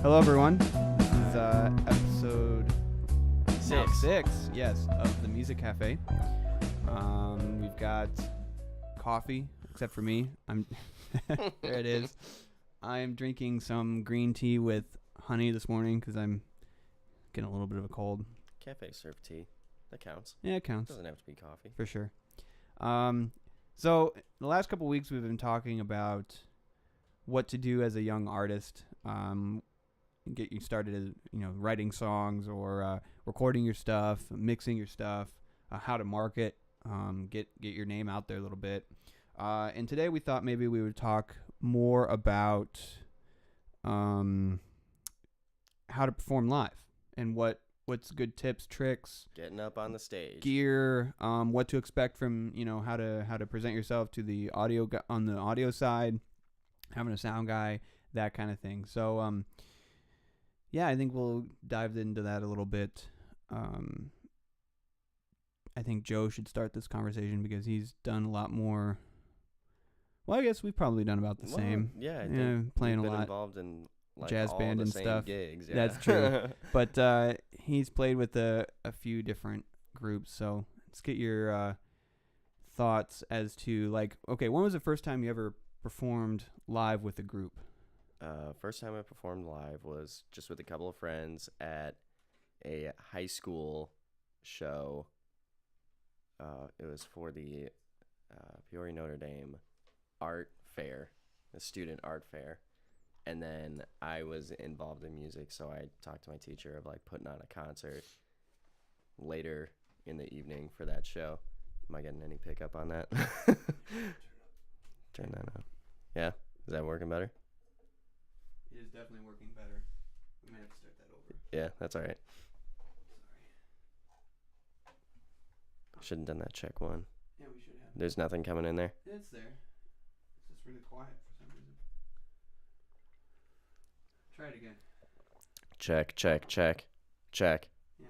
Hello, everyone. This is episode six, yes, of the Music Cafe. We've got coffee, except for me. There it is. I am drinking some green tea with honey this morning because I'm getting a little bit of a cold. Cafe served tea. That counts. Yeah, it counts. Doesn't have to be coffee. For sure. So the last couple weeks we've been talking about what to do as a young artist. Get you started as, writing songs or recording your stuff, mixing your stuff, how to market, get your name out there a little bit. And today we thought maybe we would talk more about how to perform live and what's good tips, tricks, getting up on the stage, gear, what to expect from how to present yourself to the audio on the audio side, having a sound guy, that kind of thing. So yeah, I think we'll dive into that a little bit. I think Joe should start this conversation because he's done a lot more. Well, I guess we've probably done about the same. Yeah, I think playing we've a been lot, involved in like jazz all band the and same stuff. gigs. Yeah. That's true. But he's played with a few different groups. So let's get your thoughts as to when was the first time you ever performed live with a group? First time I performed live was just with a couple of friends at a high school show. It was for the Peoria Notre Dame art fair, the student art fair. And then I was involved in music, so I talked to my teacher of putting on a concert later in the evening for that show. Am I getting any pickup on that? Turn that on. Yeah? Is that working better? It is definitely working better. We might have to start that over. Yeah, that's all right. Shouldn't have done that check one. Yeah, we should have. There's nothing coming in there? It's there. It's just really quiet for some reason. Try it again. Check. Yeah,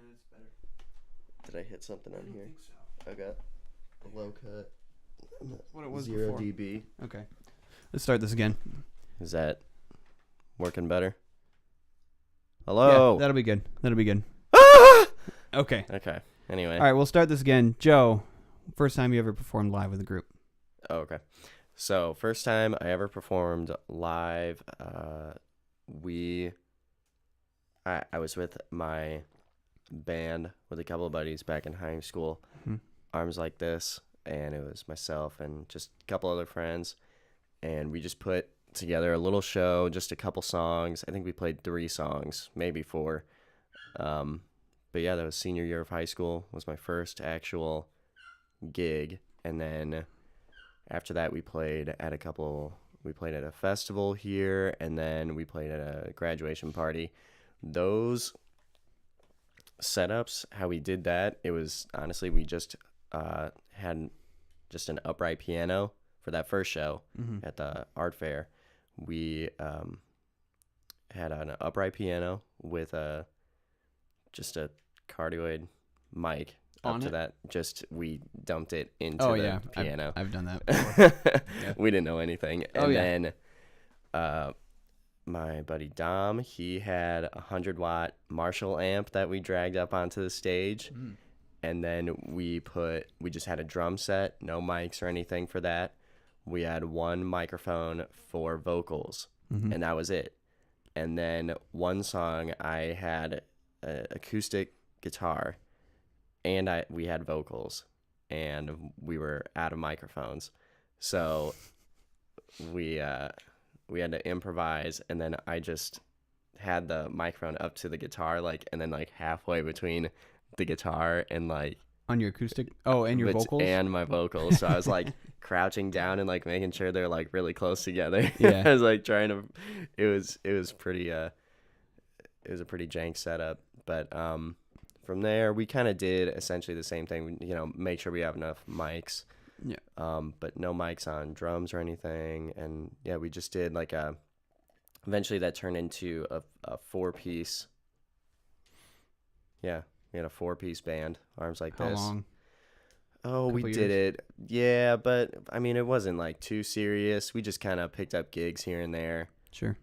that's better. Did I hit something on here? I think so. I got a low cut. What it was 0 before. dB. Okay. Let's start this again. Is that working better? Hello? Yeah, that'll be good. Ah! Okay. Okay. Anyway. All right, we'll start this again. Joe, first time you ever performed live with a group? Oh, okay. So, first time I ever performed live, I was with my band with a couple of buddies back in high school, Arms Like This, and it was myself and just a couple other friends, and we just put together a little show, just a couple songs. I think we played 3 songs, maybe 4. But yeah, that was senior year of high school, was my first actual gig, and then after that we played at a festival here, and then we played at a graduation party. Those setups, how we did that, it was honestly, we just had just an upright piano for that first show at the art fair. We had an upright piano with just a cardioid mic up to that. Just we dumped it into the piano. I've done that before. Yeah. We didn't know anything. And then my buddy Dom, he had a 100-watt Marshall amp that we dragged up onto the stage. And then we just had a drum set, no mics or anything for that. We had one microphone for vocals, and that was it. And then one song, I had an acoustic guitar, and we had vocals, and we were out of microphones. So we had to improvise, and then I just had the microphone up to the guitar, and then halfway between the guitar and on your acoustic? Oh, and your vocals? And my vocals. So I was crouching down and making sure they're really close together. Yeah. I was trying to. It was pretty. It was a pretty jank setup, but from there we kind of did essentially the same thing. Make sure we have enough mics. Yeah. But no mics on drums or anything, and yeah, we just did eventually that turned into a 4-piece. Yeah. We had a 4-piece band, Arms Like This. How long? Oh, we couple did years? it. Yeah, but I mean, it wasn't like too serious. We just kind of picked up gigs here and there. Sure.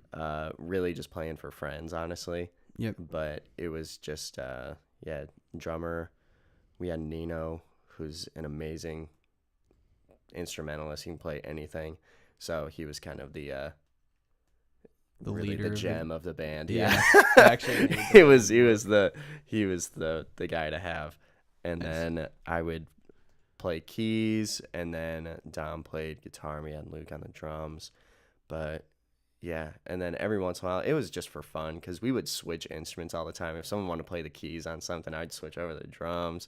Really just playing for friends, honestly. Yep. But it was just, yeah, drummer. We had Nino, who's an amazing instrumentalist. He can play anything. So he was kind of the really leader the of the- gem of the band. Yeah. Yeah. Actually made the he was the guy to have. And Nice. then I would play keys, and then Dom played guitar. And we had Luke on the drums. But yeah, and then every once in a while, it was just for fun because we would switch instruments all the time. If someone wanted to play the keys on something, I'd switch over to the drums,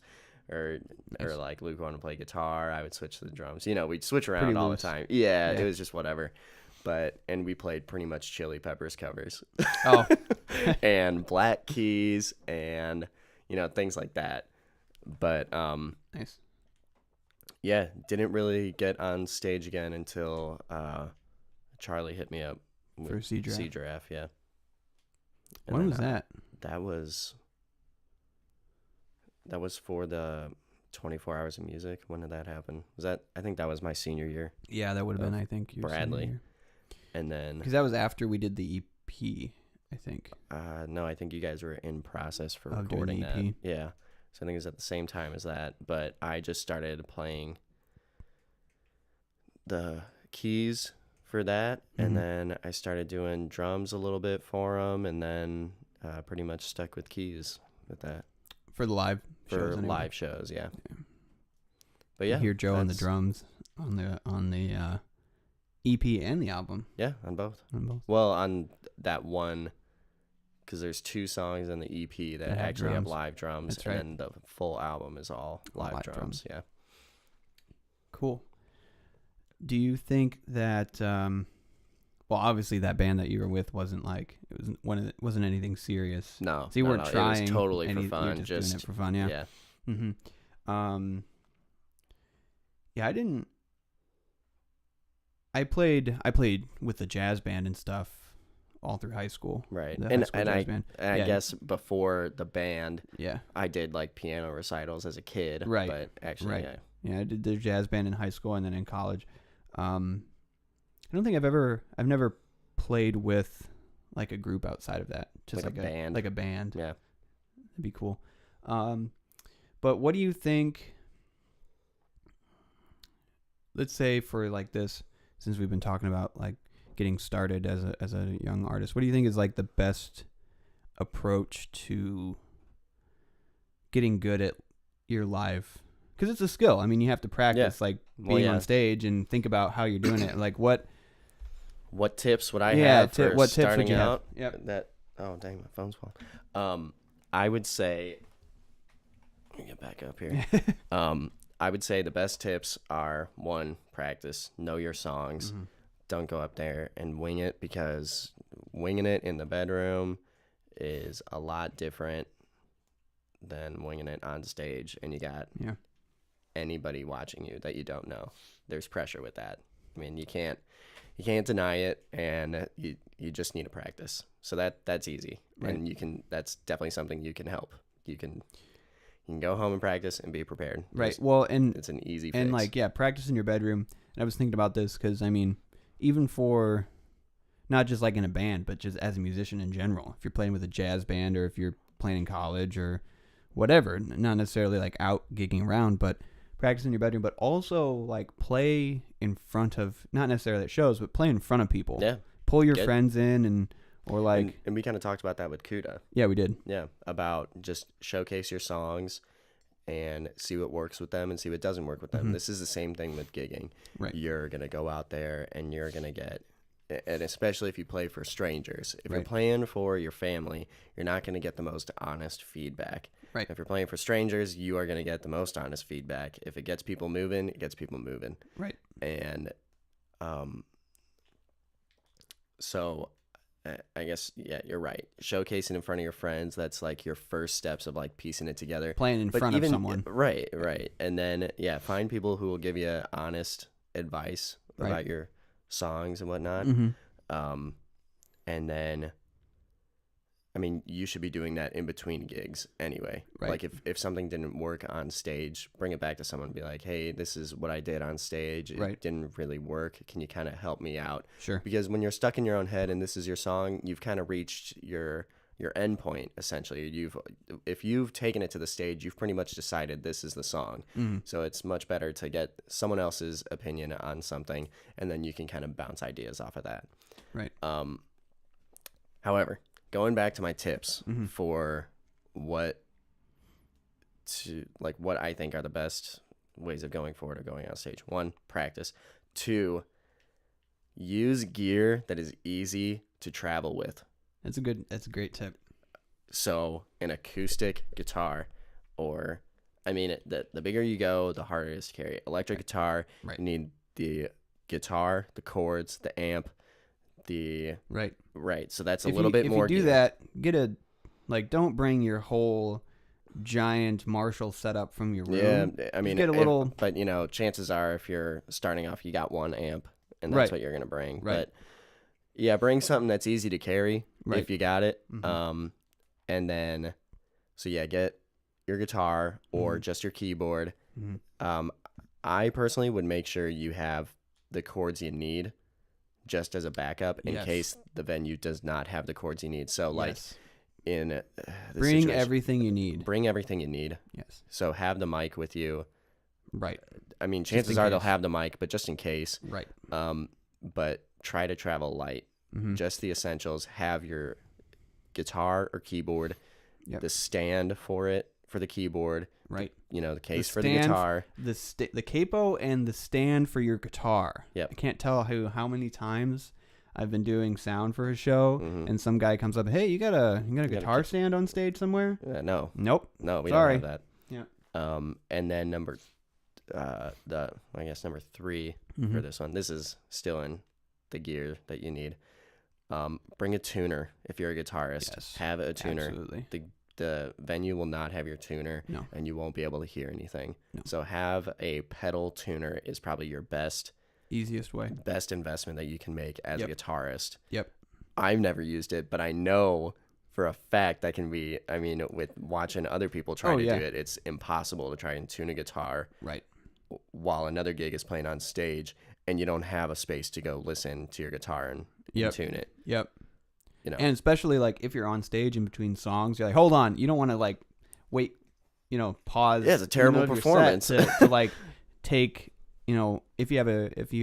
or Nice. like Luke wanted to play guitar, I would switch to the drums. You know, we'd switch around Pretty all loose. the time. Yeah, Yeah. it was just whatever. And we played pretty much Chili Peppers covers. Oh. And Black Keys and, things like that. But Nice. yeah, didn't really get on stage again until Charlie hit me up For Sea Giraffe. Sea Giraffe, yeah. And When then, was that? That was for the 24 Hours of Music. When did that happen? I think that was my senior year. Yeah, that would have been, I think, your Bradley. And then because that was after we did the EP, I think. no, I think you guys were in process for Of doing recording the that. EP. Yeah. So I think it was at the same time as that, but I just started playing the keys for that, Mhm. and then I started doing drums a little bit for them, and then pretty much stuck with keys with that For the live for shows. anyway. live shows. Yeah. Yeah. But yeah, I hear Joe on the that's- drums on the EP and the album. Yeah, on both. On both. Well, on that one, because there's 2 songs in the EP that That have actually have drums. live drums, That's right. and then the full album is all live, live drums. Yeah. Cool. Do you think that well, obviously that band that you were with wasn't like it wasn't anything serious. No, So you weren't no, trying. It was totally and for you were fun. doing Just it for fun, yeah. yeah. Mm-hmm. Yeah, I played with the jazz band and stuff all through high school. Right. The high And school and jazz I band. and I Yeah. guess before the band, Yeah. I did like piano recitals as a kid. Right. But actually, Right. yeah. Yeah, I did the jazz band in high school and then in college. I don't think I've never played with like a group outside of that. Just Like a band. Like a band. Yeah. That'd be cool. But what do you think? Let's say for like this, since we've been talking about like getting started as a young artist, what do you think is like the best approach to getting good at your live? Because it's a skill. I mean, you have to practice like Well, being yeah. on stage and think about how you're doing it. Like what? What tips would I Yeah, have for what tips would starting you have? out? Yep. Oh dang, my phone's falling. I would say. Let me get back up here. I would say the best tips are 1, practice, know your songs. Mm-hmm. Don't go up there and wing it, because winging it in the bedroom is a lot different than winging it on stage, and you got Yeah. anybody watching you that you don't know. There's pressure with that. I mean, you can't deny it, and you just need to practice. So that's easy, Right. and that's definitely something you can help. You can go home and practice and be prepared. Right. Just- Well, and it's an easy fix. and like yeah, practice in your bedroom. And I was thinking about this because I mean, even for not just like in a band, but just as a musician in general, if you're playing with a jazz band or if you're playing in college or whatever, not necessarily like out gigging around, but practice in your bedroom, but also like play in front of, not necessarily at shows, but play in front of people. Yeah. Pull your Get- friends in or like, and we kind of talked about that with Kuda. yeah, we did. Yeah, about just showcase your songs and see what works with them and see what doesn't work with them. Mhm. This is the same thing with gigging. Right. You're going to go out there and you're going to get, and especially if you play for strangers, if you're Right. playing for your family, you're not going to get the most honest feedback. Right. If you're playing for strangers, you are going to get the most honest feedback. If it gets people moving, it gets people moving. Right. And so I guess, yeah, you're right. Showcasing in front of your friends, that's like your first steps of like piecing it together. Playing in front of someone. Right. And then, yeah, find people who will give you honest advice Right. about your songs and whatnot. Mm-hmm. And then, I mean, you should be doing that in between gigs anyway. Right. Like if something didn't work on stage, bring it back to someone and be like, hey, this is what I did on stage. It didn't really work. Can you kind of help me out? Sure. Because when you're stuck in your own head and this is your song, you've kind of reached your end point, essentially. If you've taken it to the stage, you've pretty much decided this is the song. So it's much better to get someone else's opinion on something, and then you can kind of bounce ideas off of that. Right. However, going back to my tips for what I think are the best ways of going forward or going on stage. 1, practice. 2, use gear that is easy to travel with. That's a great tip. So an acoustic guitar, or I mean, the bigger you go, the harder it is to carry. Electric guitar, you need the guitar, the chords, the amp, right. So that's a little bit more. If you do that, don't bring your whole giant Marshall setup from your room. Yeah, I mean, get a little. But chances are, if you're starting off, you got one amp, and that's what you're gonna bring. Right. But yeah, bring something that's easy to carry if you got it. And then, so yeah, get your guitar or just your keyboard. I personally would make sure you have the chords you need, just as a backup in case the venue does not have the chords you need. So in bring everything you need. Bring everything you need. Yes. So have the mic with you. Right. I mean, chances are they'll have the mic, but just in case. Right. But try to travel light. Just the essentials. Have your guitar or keyboard, the stand for the keyboard. Right. The case for the guitar. The capo and the stand for your guitar. Yep. I can't tell how many times I've been doing sound for a show, and some guy comes up, hey, you got a guitar stand on stage somewhere? No. Nope. No, we Sorry. don't have that. Yeah. And then number 3 for this one. This is still in the gear that you need. Bring a tuner if you're a guitarist. Yes. Have a tuner. Absolutely. The venue will not have your tuner, and you won't be able to hear anything. No. So have a pedal tuner is probably your easiest way. Best investment that you can make as a guitarist. Yep. I've never used it, but I know for a fact that can be, I mean, with watching other people try to do it, it's impossible to try and tune a guitar while another gig is playing on stage, and you don't have a space to go listen to your guitar and tune it. Yep. And especially if you're on stage in between songs, you're like, hold on, you don't want to wait, pause. Yeah, it's a terrible performance to take. If you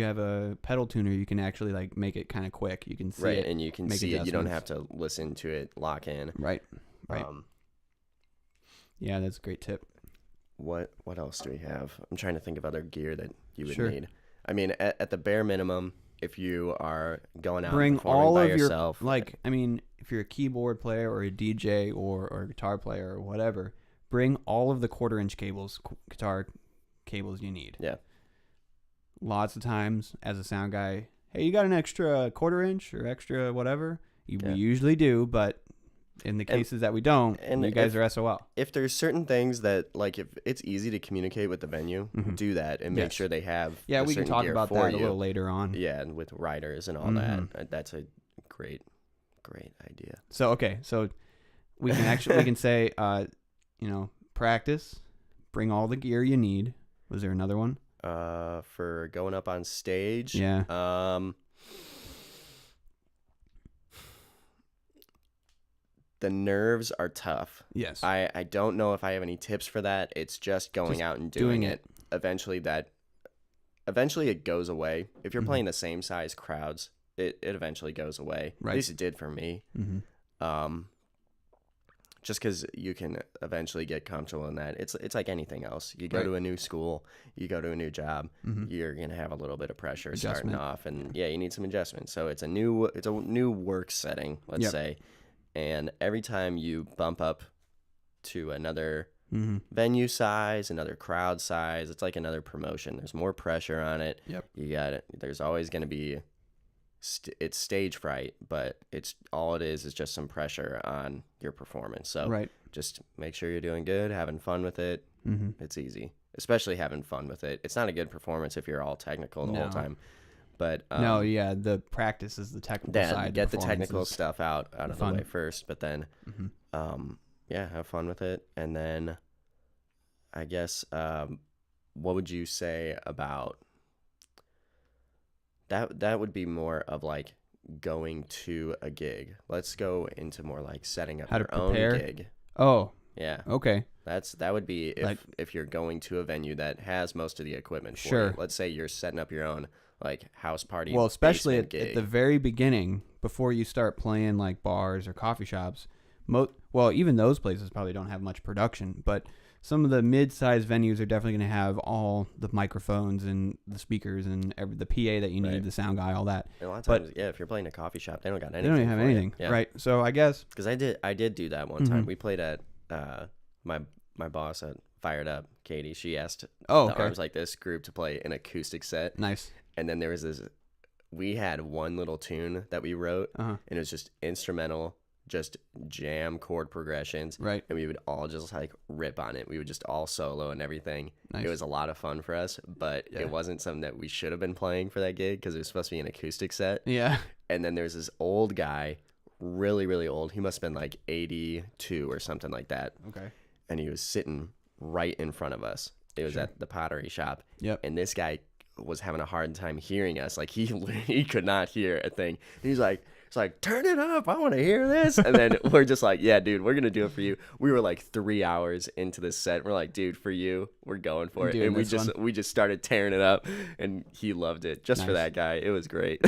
have a pedal tuner, you can actually make it kind of quick. You can see it, and you can see it. You don't have to listen to it lock in. Right. Yeah, that's a great tip. What else do we have? I'm trying to think of other gear that you would need. I mean, at the bare minimum, if you are going out and performing by yourself, if you're a keyboard player or a DJ or a guitar player or whatever, bring all of the 1/4-inch guitar cables you need. Yeah. Lots of times, as a sound guy, hey, you got an extra 1/4-inch or extra whatever? We usually do, but in the cases that we don't, you guys are SOL. If there's certain things that, if it's easy to communicate with the venue, do that and make sure they have we can talk about that a little later on. Yeah, and with riders and all that. That's a great idea. So, we can say, practice, bring all the gear you need. Was there another one? For going up on stage? Yeah. The nerves are tough. Yes. I don't know if I have any tips for that. It's just going out and doing it. Eventually it goes away. If you're playing the same size crowds, it eventually goes away. Right. At least it did for me. Just because you can eventually get comfortable in that. It's like anything else. You go to a new school, you go to a new job, you're gonna have a little bit of pressure starting off, and you need some adjustment. So it's a new work setting, let's say. And every time you bump up to another venue size, another crowd size, it's like another promotion. There's more pressure on it. Yep. You got it. There's always going to be, it's stage fright, but all it is just some pressure on your performance. So just make sure you're doing good, having fun with it. It's easy, especially having fun with it. It's not a good performance if you're all technical the whole time. But no, yeah, the practice is the technical side. get the technical stuff out of the fun. way first, but then yeah, have fun with it. And then I guess what would you say about that would be more of like going to a gig. Let's go into more like setting up How to your own prepare? gig. Oh, Yeah. okay. That would be if you're going to a venue that has most of the equipment for Sure. you. Let's say you're setting up your own like house party. Well, especially basement at gig. the very beginning, before you start playing like bars or coffee shops. Well, even those places probably don't have much production, but some of the mid-sized venues are definitely going to have all the microphones and the speakers and the PA that you need, Right. the sound guy, all that. And a lot of but- times, yeah, if you're playing a coffee shop, they don't got They anything. don't even have for you. anything, Yeah. right? So I guess Because I did do that one time. Mhm. We played at my boss at Fired Up, Katie. She asked oh, the okay, Arms Like This group to play an acoustic set, nice. and then there was this. We had one little tune that we wrote, Uh-huh. and it was just instrumental, just jam chord progressions, Right, and we would all just like rip on it. We would just all solo and everything. nice. It was a lot of fun for us, but Yeah. it wasn't something that we should have been playing for that gig because it was supposed to be an acoustic set. Yeah, And then there's this old guy, really, really old. He must have been like 82 or something like that. okay. And he was sitting right in front of us. It was Sure. at the pottery shop. Yep. And this guy was having a hard time hearing us. Like he could not hear a thing. And he's like, turn it up. I want to hear this. And then we're just like, yeah, dude, we're going to do it for you. We were like 3 hours into this set. We're like, dude, for you, we're going for I'm it. doing And we this we just started tearing it up, and he loved it just for Nice. that guy. It was great.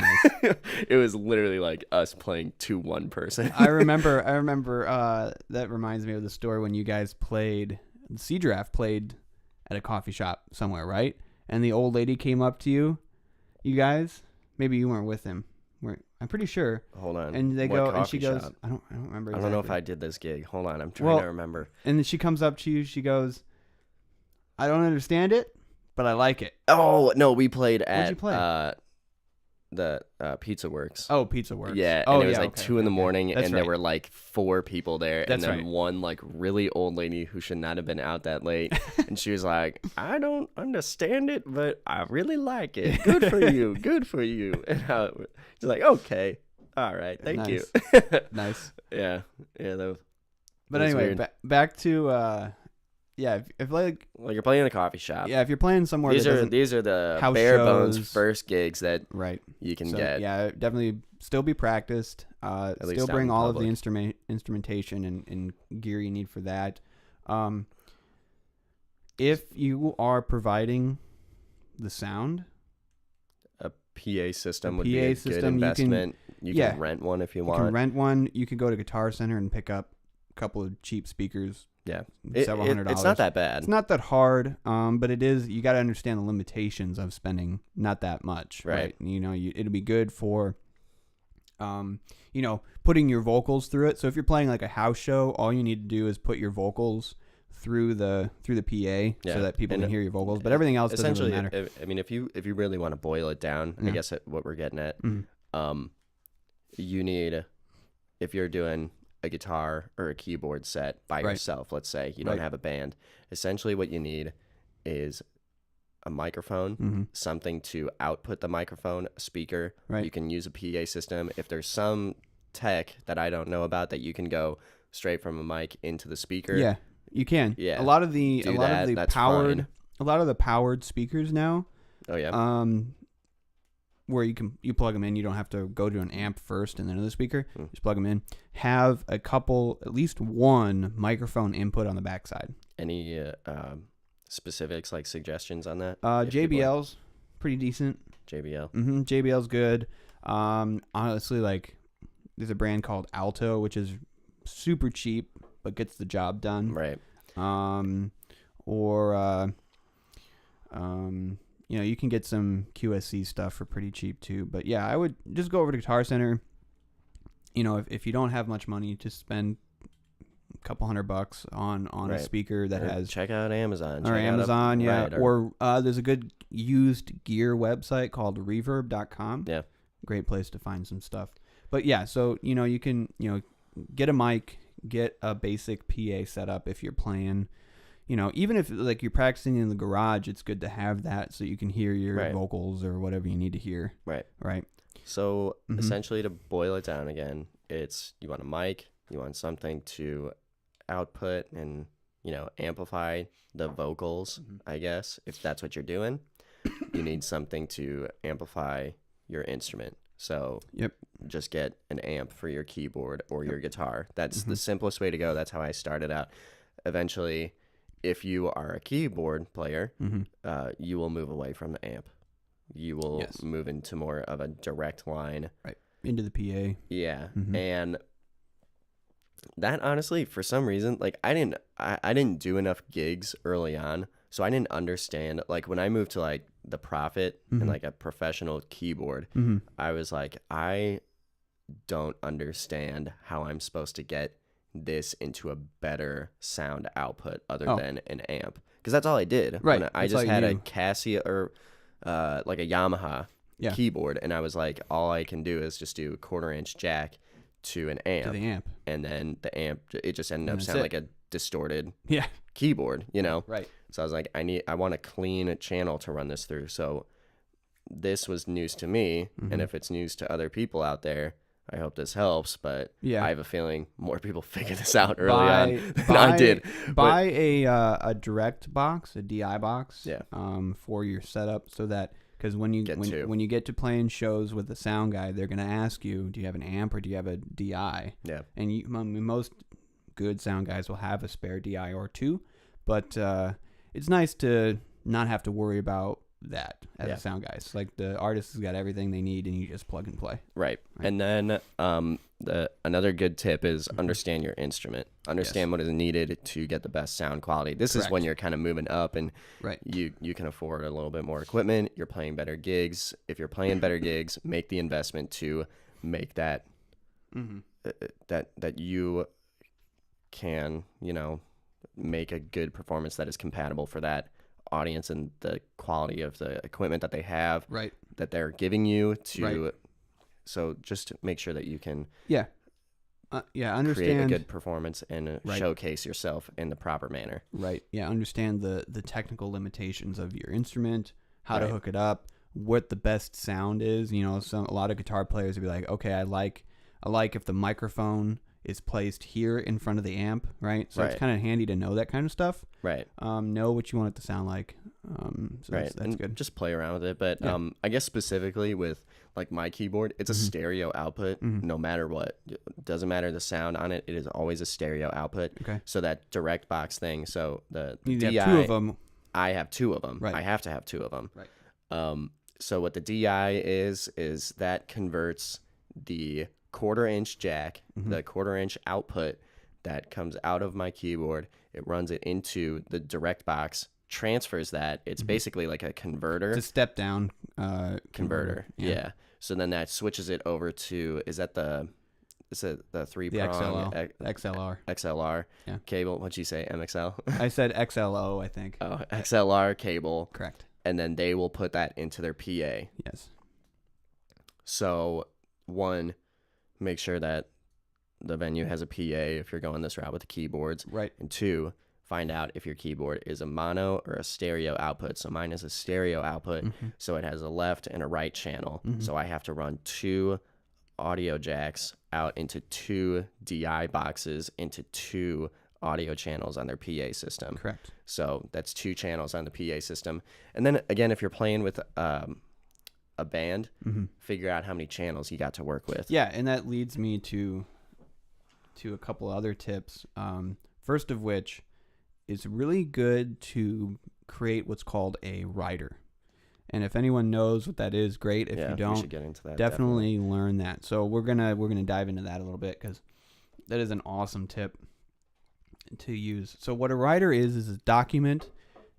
It was literally like us playing to one person. I remember. That reminds me of the story when you guys played. Sea Giraffe played at a coffee shop somewhere, right? And the old lady came up to you, you guys. Maybe you weren't with him. I'm pretty sure. Hold on. And they What go, and she coffee goes, shop? I don't remember. I don't know if exactly. I did this gig. Hold on, I'm trying Well, to remember. And then she comes up to you. She goes, I don't understand it, but I like it. Oh no, we played Where'd at you play? The Pizza Works. Oh, Pizza Works. Yeah, and Oh, it was yeah, like okay, 2 in the okay. morning, That's and there right. were like 4 people there, That's and then right. one like really old lady who should not have been out that late, and she was like, "I don't understand it, but I really like it. Good for you, good for you." And she's like, "Okay, all right, thank you." Nice. Yeah, that But That's anyway, weird. back to yeah. If like well, you're playing in a coffee shop. yeah, if you're playing somewhere These that are doesn't these are the house bare bones shows. first gigs that right. you can So, get. yeah, definitely still be practiced. least Still out bring in all of the public. instrumentation and gear you need for that. If you are providing the sound, A PA system A would be PA a good system, you can- investment. You can, yeah. rent one if you you want. can rent one. You can go to Guitar Center and pick up a couple of cheap speakers. Yeah. Several $100s. It's not that bad. It's not that hard, but it is. You got to understand the limitations of spending not that much, Right. You know, it'll be good for, you know, putting your vocals through it. So if you're playing like a house show, all you need to do is put your vocals through the PA Yeah. so that people And can hear your vocals. But everything else doesn't really Essentially, matter. I mean, if you really want to boil it down, I Yeah. guess what we're getting at, Mhm. you need, if you're doing a guitar or a keyboard set by Right. yourself, let's say you don't Right. have a band, essentially what you need is a microphone, Mm-hmm. something to output the microphone, a speaker. Right. You can use a PA system. If there's some tech that I don't know about that you can go straight from a mic into the speaker. Yeah, you can. Yeah. A lot of the Do that, that's powered fine. a lot of the powered speakers now. Oh yeah. Where you plug them in, you don't have to go to an amp first and then to the speaker. Hmm. Just plug them in. Have at least one microphone input on the backside. Any specifics like suggestions on that? If people- JBL's pretty decent. JBL. JBL's good. Honestly, like there's a brand called Alto, which is super cheap but gets the job done. Right. You know, you can get some QSC stuff for pretty cheap too. But yeah, I would just go over to Guitar Center. You know, if you don't have much money, just spend a couple $100 on a Right. speaker that Or has check out Amazon. or check out Amazon, yeah. right, Or there's a good used gear website called Reverb.com. Yeah. Great place to find some stuff. But yeah, so you know, you can get a mic, get a basic PA setup if you're playing, even if like you're practicing in the garage, it's good to have that so you can hear your Right. vocals or whatever you need to hear. Right. Right. So Mhm. essentially, to boil it down again, it's you want a mic, you want something to output and amplify the vocals. Mhm. I guess if that's what you're doing, you need something to amplify your instrument. So Yep. just get an amp for your keyboard or Yep. your guitar. That's Mhm. the simplest way to go. That's how I started out. Eventually, if you are a keyboard player, Mm-hmm. you will move away from the amp. You will Yes. move into more of a direct line. Into the PA. Yeah. Mhm. And that honestly, for some reason, like I didn't do enough gigs early on. So I didn't understand, like when I moved to like the Prophet Mhm. and like a professional keyboard, Mm-hmm. I was like, I don't understand how I'm supposed to get this into a better sound output other Oh. than an amp. Because that's all I did. Right, When I that's all just you had a knew. Casio or like a Yamaha Yeah. keyboard, and I was like, all I can do is just do a 1/4-inch jack to an amp, To the amp. and then the amp, it just ended And up that's sounding it. like a distorted Yeah. keyboard, Right. So I was like, I want a clean channel to run this through. So this was news to me, Mhm. and if it's news to other people out there, I hope this helps. But Yeah. I have a feeling more people figured this out early on than I did. Buy a direct box, a DI box. Yeah. For your setup, so that because when you Get two. when you get to playing shows with the sound guy, they're gonna ask you, do you have an amp or do you have a DI? Yeah. And most good sound guys will have a spare DI or two, but it's nice to not have to worry about that as Yeah. a sound guy. It's like the artist has got everything they need, and you just plug and play. Right. Right. And then another good tip is understand your instrument. Understand what is needed to get the best sound quality. This is when Correct. you're kind of moving up and Right. you can afford a little bit more equipment. You're playing better gigs. If you're playing better gigs, make the investment to make that Mm-hmm. that you can, make a good performance that is compatible for that audience and the quality of the equipment that they have Right. that they're giving you to Right. So just make sure that you can Yeah. Yeah. Understand. create a good performance and Right. showcase yourself in the proper manner. Right. Yeah. Understand the technical limitations of your instrument, how to Right. hook it up, what the best sound is. A lot of guitar players would be like, okay, I like if the microphone is placed here in front of the amp, right? So it's Right. kind of handy to know that kind of stuff. Right. Know what you want it to sound like. So Right. that's and good. just play around with it. But Yeah. I guess specifically with like my keyboard, it's a Mhm. stereo output Mhm. no matter what. It doesn't matter the sound on it. It is always a stereo output. Okay. So that direct box thing. So the You DI, have two of them. I have two of them. Right. I have to have two of them. Right. So what the DI is that converts the 1/4-inch jack, Mhm. the 1/4-inch output that comes out of my keyboard. It runs it into the direct box, transfers that. It's Mhm. basically like a converter. It's a step down Converter. Yeah. So then that switches it over to the 3-prong XLR. XLR Yeah. cable. What'd you say? MXL? I said XLO, I think. Oh, XLR cable. Correct. And then they will put that into their PA. Yes. So, one, make sure that the venue has a PA if you're going this route with the keyboards. Right. And two, find out if your keyboard is a mono or a stereo output. So mine is a stereo output, Mhm. so it has a left and a right channel. Mhm. So I have to run 2 audio jacks out into 2 DI boxes into 2 audio channels on their PA system. Correct. So that's 2 channels on the PA system. And then again, if you're playing with a band, Mm-hmm. figure out how many channels you got to work with. Yeah, and that leads me to a couple other tips. First of which, it's really good to create what's called a rider. And if anyone knows what that is, great. If yeah, you we don't, should get into that. definitely learn that. So we're gonna dive into that a little bit because that is an awesome tip to use. So what a rider is a document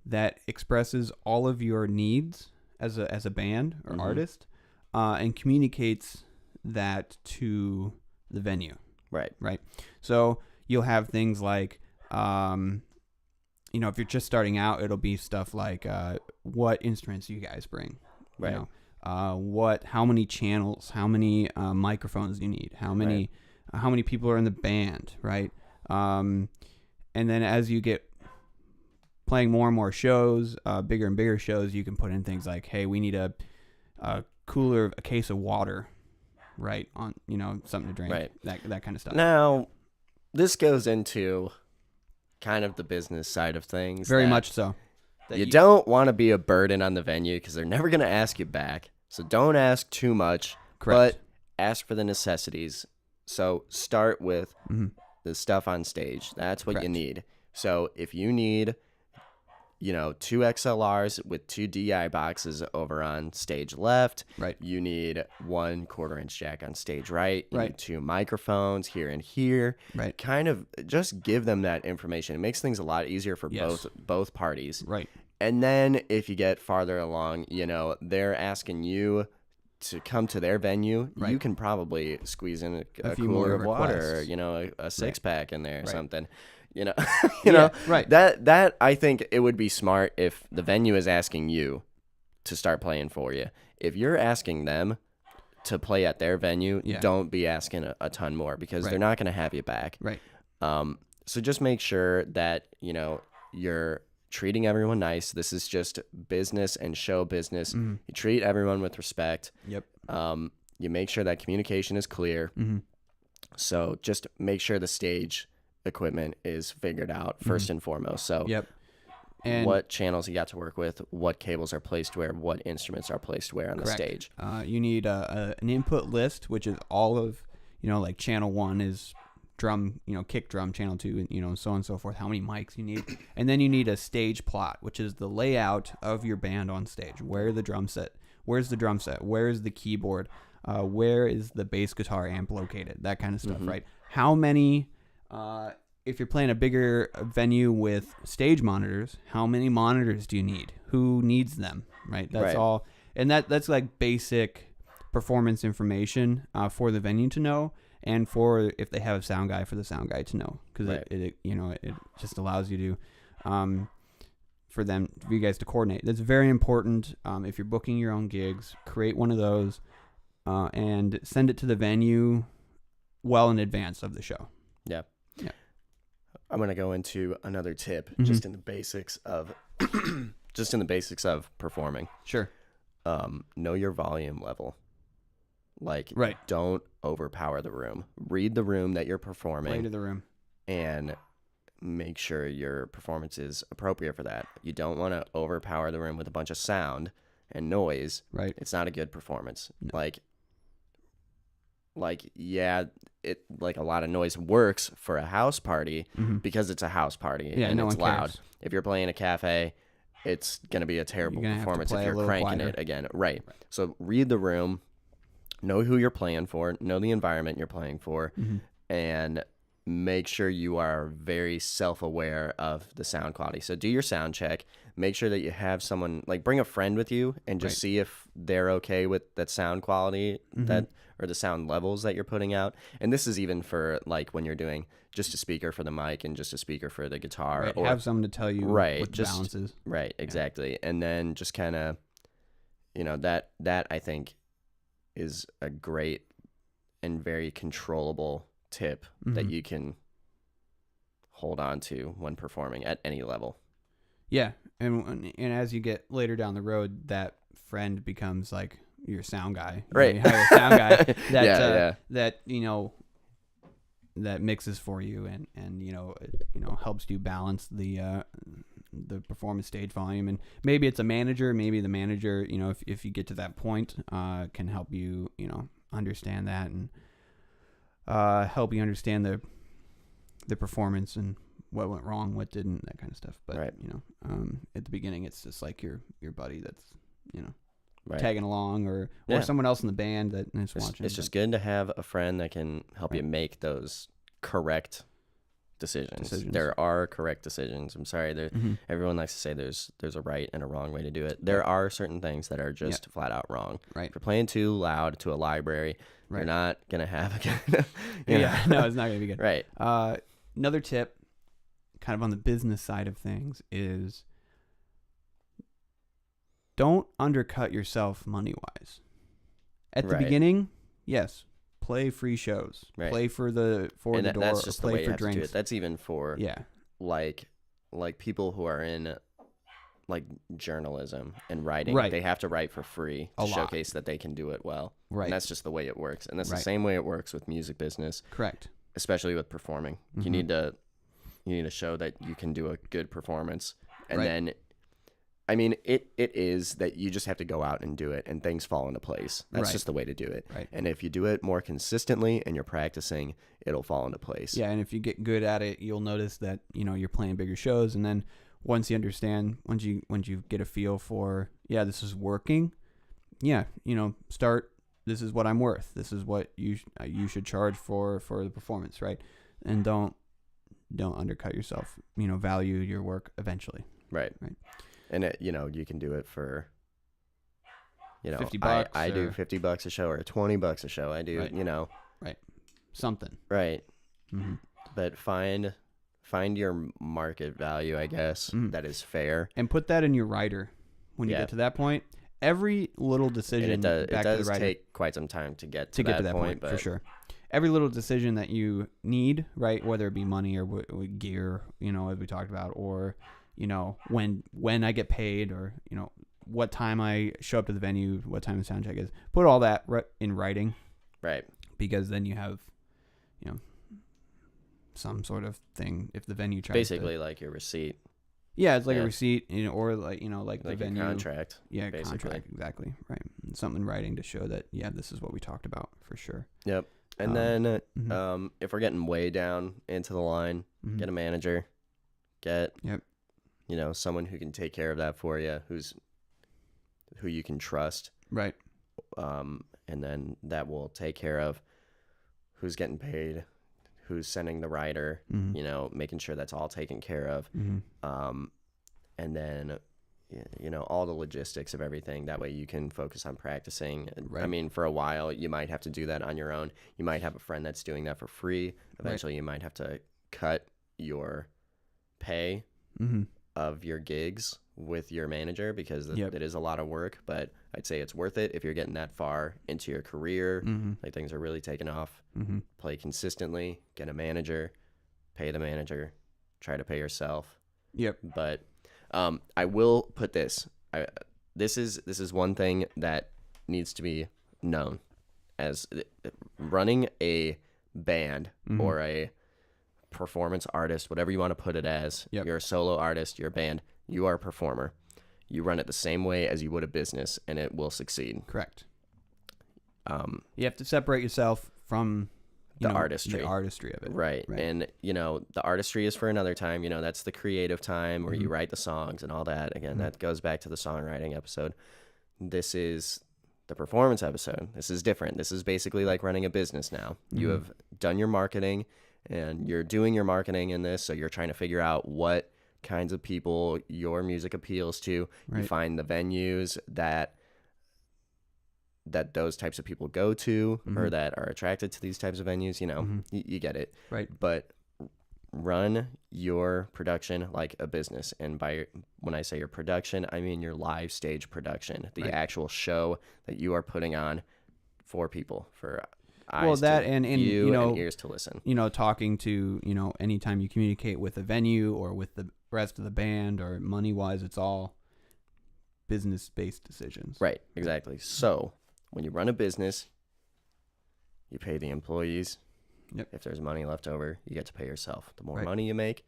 that expresses all of your needs as a band or Mhm. artist, and communicates that to the venue. Right. So you'll have things like, if you're just starting out, it'll be stuff like what instruments you guys bring, Right. how many channels, how many microphones you need, how many people are in the band, right? And then as you get playing more and more shows, bigger and bigger shows, you can put in things like, hey, we need a cooler, a case of water, right? On, something to drink, Right. that kind of stuff. Now, this goes into kind of the business side of things. Very much so. You don't want to be a burden on the venue because they're never going to ask you back. So don't ask too much, Correct. but ask for the necessities. So start with Mhm. the stuff on stage. That's what you Correct. need. So if you need, 2 XLRs with 2 DI boxes over on stage left, Right. you need 1 1/4-inch jack on stage right, you Right. need 2 microphones here and here. Right. Kind of just give them that information. It makes things a lot easier for Yes. both parties. Right. And then if you get farther along, they're asking you to come to their venue. Right. You can probably squeeze in a few cooler more of water, requests. a 6-pack in there or Right. something. Right. That I think it would be smart if the venue is asking you to start playing for you. If you're asking them to play at their venue, Yeah. don't be asking a ton more because Right. they're not going to have you back. Right. So just make sure that, you're treating everyone nice. This is just business and show business. Mm-hmm. You treat everyone with respect. Yep. You make sure that communication is clear. Mm-hmm. So just make sure the stage equipment is figured out first and foremost. So Yep. And what channels you got to work with, what cables are placed where, what instruments are placed where on Correct. the stage. You need an input list, which is all of, like channel 1 is drum, kick drum, channel 2, and so on and so forth, how many mics you need. And then you need a stage plot, which is the layout of your band on stage. Where's the drum set? Where's the keyboard? Where is the bass guitar amp located? That kind of stuff, right? How many, if you're playing a bigger venue with stage monitors, how many monitors do you need? Who needs them, right? That's Right. all. And that's like basic performance information for the venue to know, and for if they have a sound guy, for the sound guy to know, because Right. it just allows you to for you guys to coordinate. That's very important. If you're booking your own gigs, create one of those and send it to the venue well in advance of the show. Yeah. Yeah. I'm going to go into another tip Mhm. just in the basics of performing. Sure. Know your volume level. Like, Right. don't overpower the room. Read the room that you're Play performing to the room. and make sure your performance is appropriate for that. You don't want to overpower the room with a bunch of sound and noise. Right. It's not a good performance. No. It a lot of noise works for a house party Mhm. because it's a house party Yeah, and no it's one loud. cares. If you're playing a cafe, it's going to be a terrible You're gonna have to performance if play a you're little cranking quieter. it again. Right. So read the room, know who you're playing for, know the environment you're playing for, Mhm. and make sure you are very self-aware of the sound quality. So do your sound check. Make sure that you have someone, bring a friend with you and just Right. see if they're okay with that sound quality Mhm. or the sound levels that you're putting out. And this is even for when you're doing just a speaker for the mic and just a speaker for the guitar. Right. Or Have someone to tell you Right, what the just- balance is. Right, exactly. And then just kind of, that I think is a great and very controllable tip that Mhm. you can hold on to when performing at any level. Yeah, and as you get later down the road, that friend becomes like your sound guy. Right. You hire a sound guy that Yeah. that mixes for you and helps you balance the performance stage volume. And maybe it's a manager. Maybe the manager, if you get to that point, can help you understand that and help you understand the performance and what went wrong, what didn't, that kind of stuff. But Right. at the beginning, it's just like your buddy that's Right. tagging along, or Yeah. someone else in the band that is watching. It's just good to have a friend that can help you Right. make those correct decisions. Decisions. There are correct decisions. I'm sorry. Mhm. Everyone likes to say there's a right and a wrong way to do it. There are certain things that are just flat out wrong. Right. If you're playing too loud to a library, Right. you're not going to have a good, Yeah, no, it's not gonna be good. Right. Another tip, kind of on the business side of things, is don't undercut yourself money-wise. At the Right. beginning, yes, play free shows. Right. Play for the And door, that's or just the play way you for have to do drinks. it. That's even for Yeah. like people who are in like journalism and writing, Right. they have to write for free A to lot. showcase that they can do it well. Right. And that's just the way it works. And that's Right. the same way it works with music business, Correct. especially with performing. Mhm. You need to show that you can do a good performance. And Right. then I mean, it is that you just have to go out and do it and things fall into place. That's Right. just the way to do it. Right. And if you do it more consistently and you're practicing, it'll fall into place. Yeah, and if you get good at it, you'll notice that, you know, you're playing bigger shows, and then once you understand, once you get a feel for, yeah, this is working, yeah, you know, start, this is what I'm worth. This is what you should charge for the performance, right? And don't undercut yourself. You know, value your work eventually. Right. Right. And you know, you can do it for, you know, $50 I do or- $50 a show or $20 a show. I do, Right. you know, Something. right. Mm-hmm. But find your market value, I guess, Mhm. that is fair. And put that in your writer. When you Yeah. get to that point, every little decision And it back to the does writer, take quite some time to get to get to that point, but for sure. Every little decision that you need, right, whether it be money or gear, you know, as we talked about, or, you know, when I get paid, or, you know, what time I show up to the venue, what time the sound check is, put all that in writing, right. because then you have, you know, some sort of thing if the venue tries Basically like your receipt, yeah, it's like Yeah. a receipt, you know, or like, you know, like the like your venue contract. yeah, basically. contract, exactly, right, and something in writing to show that, yeah, this is what we talked about, for sure. Yep. And Um, then mhm. if we're getting way down into the line, Mhm. get a manager, get Yep. you know, someone who can take care of that for you, who you can trust. Right. And then that will take care of who's getting paid, who's sending the rider, Mhm. you know, making sure that's all taken care of. Mhm. And then, you know, all the logistics of everything. That way you can focus on practicing. Right. I mean, for a while, you might have to do that on your own. You might have a friend that's doing that for free. Eventually, you might have to cut your pay Mm-hmm. of your gigs with your manager, because Yep. it is a lot of work, but I'd say it's worth it if you're getting that far into your career, Mm-hmm. like things are really taking off. Mm-hmm. Play consistently, get a manager, pay the manager, try to pay yourself. Yep. But I will put this. This is one thing that needs to be known, as running a band Mhm. or a performance artist, whatever you want to put it as. Yep. You're a solo artist, you're a band, you are a performer. You run it the same way as you would a business, and it will succeed. Correct. You have to separate yourself from The artistry. the artistry of it. Right. Right. And, you know, the artistry is for another time. You know, that's the creative time where you Mhm. write the songs and all that. Again, Mhm. that goes back to the songwriting episode. This is the performance episode. This is different. This is basically like running a business now. You Mhm. have done your marketing, and you're doing your marketing in this. So you're trying to figure out what kinds of people your music appeals to. You Right. find the venues that those types of people go to, or Mhm. that are attracted to these types of venues. You know, Mhm. you get it. Right. But run your production like a business. And when I say your production, I mean your live stage production, the Right. actual show that you are putting on for people, for eyes Well, that to and view you know, and ears to listen. you know, talking to, you know, anytime you communicate with a venue or with the rest of the band, or money wise, it's all business based decisions. Right, exactly. So when you run a business, you pay the employees. Yep. If there's money left over, you get to pay yourself. The more Right. money you make,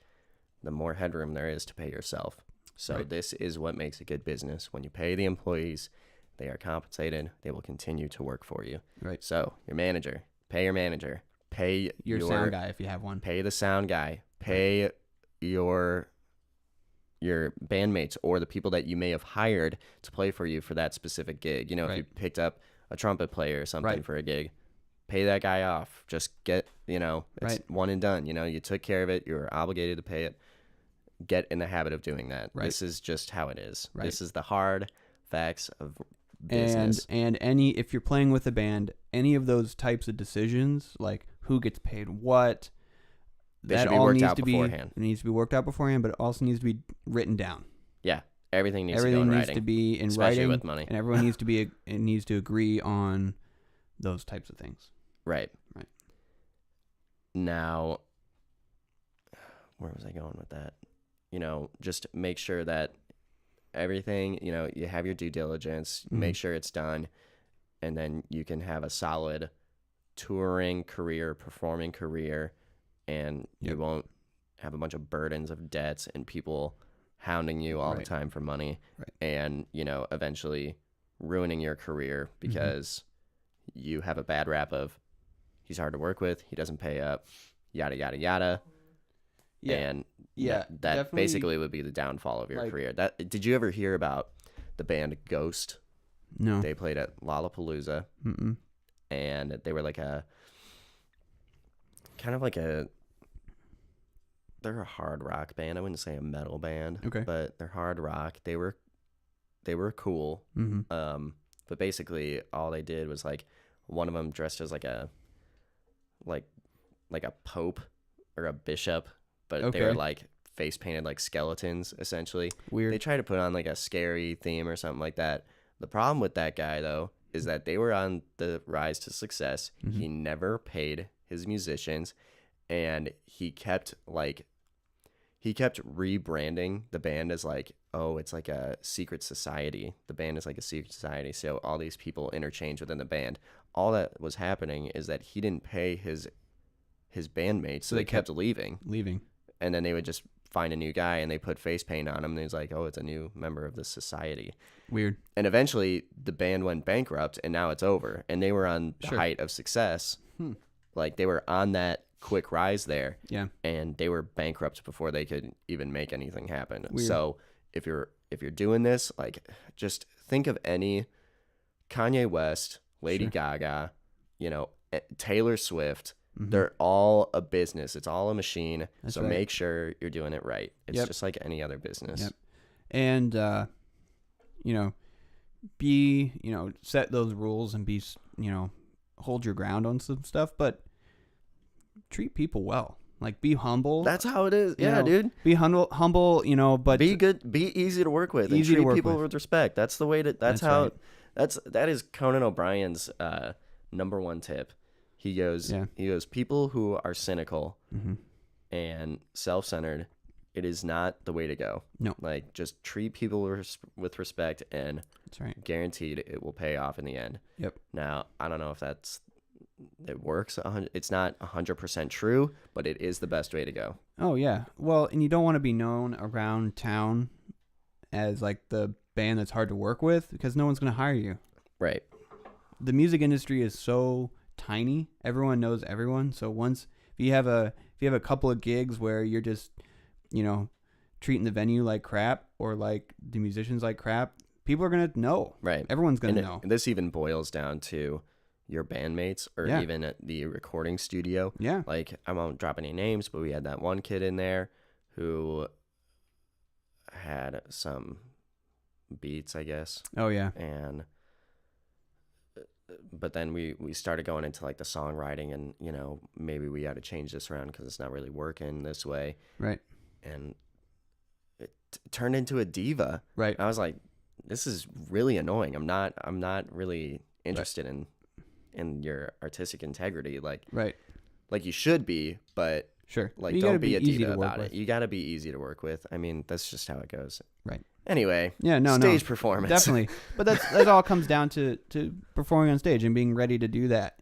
the more headroom there is to pay yourself. So Right. this is what makes a good business. When you pay the employees, they are compensated. They will continue to work for you. Right. So your manager, pay your manager, pay Your sound guy, if you have one. pay the sound guy, pay your bandmates or the people that you may have hired to play for you for that specific gig. You know, if you Right. picked up a trumpet player or something Right. for a gig, pay that guy off. Just get, you know, it's Right. one and done. You know, you took care of it. You're obligated to pay it. Get in the habit of doing that. Right. This is just how it is. Right. This is the hard facts of business. And if you're playing with a band, any of those types of decisions, like who gets paid what, They that should be all worked needs out to beforehand. It needs to be worked out beforehand, but it also needs to be written down. Yeah. Everything needs Everything to go in needs writing. to be in especially writing, with money. and everyone needs to be it needs to agree on those types of things. Right. Right. Now, where was I going with that? just make sure that everything, you have your due diligence, make sure it's done, and then you can have a solid touring career, performing career, and you won't have a bunch of burdens of debts and people hounding you all the time for money, and eventually ruining your career because you have a bad rap of he's hard to work with, he doesn't pay up, yada yada yada. And that basically would be the downfall of your career. Did you ever hear about the band Ghost? No. They played at Lollapalooza. And they were they're a hard rock band. I wouldn't say a metal band, but they're hard rock. They were cool. But basically all they did was one of them dressed as like a pope or a bishop, but they were face painted like skeletons essentially. Weird. They tried to put on a scary theme or something like that. The problem with that guy though is that they were on the rise to success. He never paid his musicians, and he kept rebranding the band as it's like a secret society. The band is like a secret society, so all these people interchange within the band. All that was happening is that he didn't pay his bandmates, so they kept leaving, and then they would just find a new guy and they put face paint on him, and he's like, oh, it's a new member of this society. Weird. And eventually the band went bankrupt, and now it's over, and they were on the height of success. They were on that quick rise there, and they were bankrupt before they could even make anything happen. Weird. So if you're doing this, just think of any Kanye West, Lady Gaga, Taylor Swift. They're all a business. It's all a machine. That's so make sure you're doing it right. It's just like any other business. And be set those rules and be hold your ground on some stuff, but treat people well. Be humble. That's how it is. Yeah, dude. Be humble. But be good. Be easy to work with. And treat people with respect. That's the way to. That's how. Right. That is Conan O'Brien's number one tip. He goes, people who are cynical and self-centered, it is not the way to go. No. Just treat people with respect, and that's right. Guaranteed it will pay off in the end. Yep. Now, I don't know if it works. It's not 100% true, but it is the best way to go. Oh, yeah. Well, and you don't want to be known around town as the band that's hard to work with, because no one's going to hire you. Right. The music industry is so tiny. Everyone knows everyone. So if you have a couple of gigs where you're just treating the venue like crap, or the musicians like crap, people are gonna know. Right. Everyone's gonna know. This even boils down to your bandmates, or even at the recording studio. Yeah. I won't drop any names, but we had that one kid in there who had some beats, I guess. Oh yeah. But then we started going into the songwriting, and maybe we got to change this around because it's not really working this way. Right. And it turned into a diva. Right. I was like, this is really annoying. I'm not really interested in your artistic integrity. Right. You should be, but sure. Don't be a diva about it. You got to be easy to work with. I mean, that's just how it goes. Right. Anyway, stage performance. Definitely. But that all comes down to performing on stage and being ready to do that,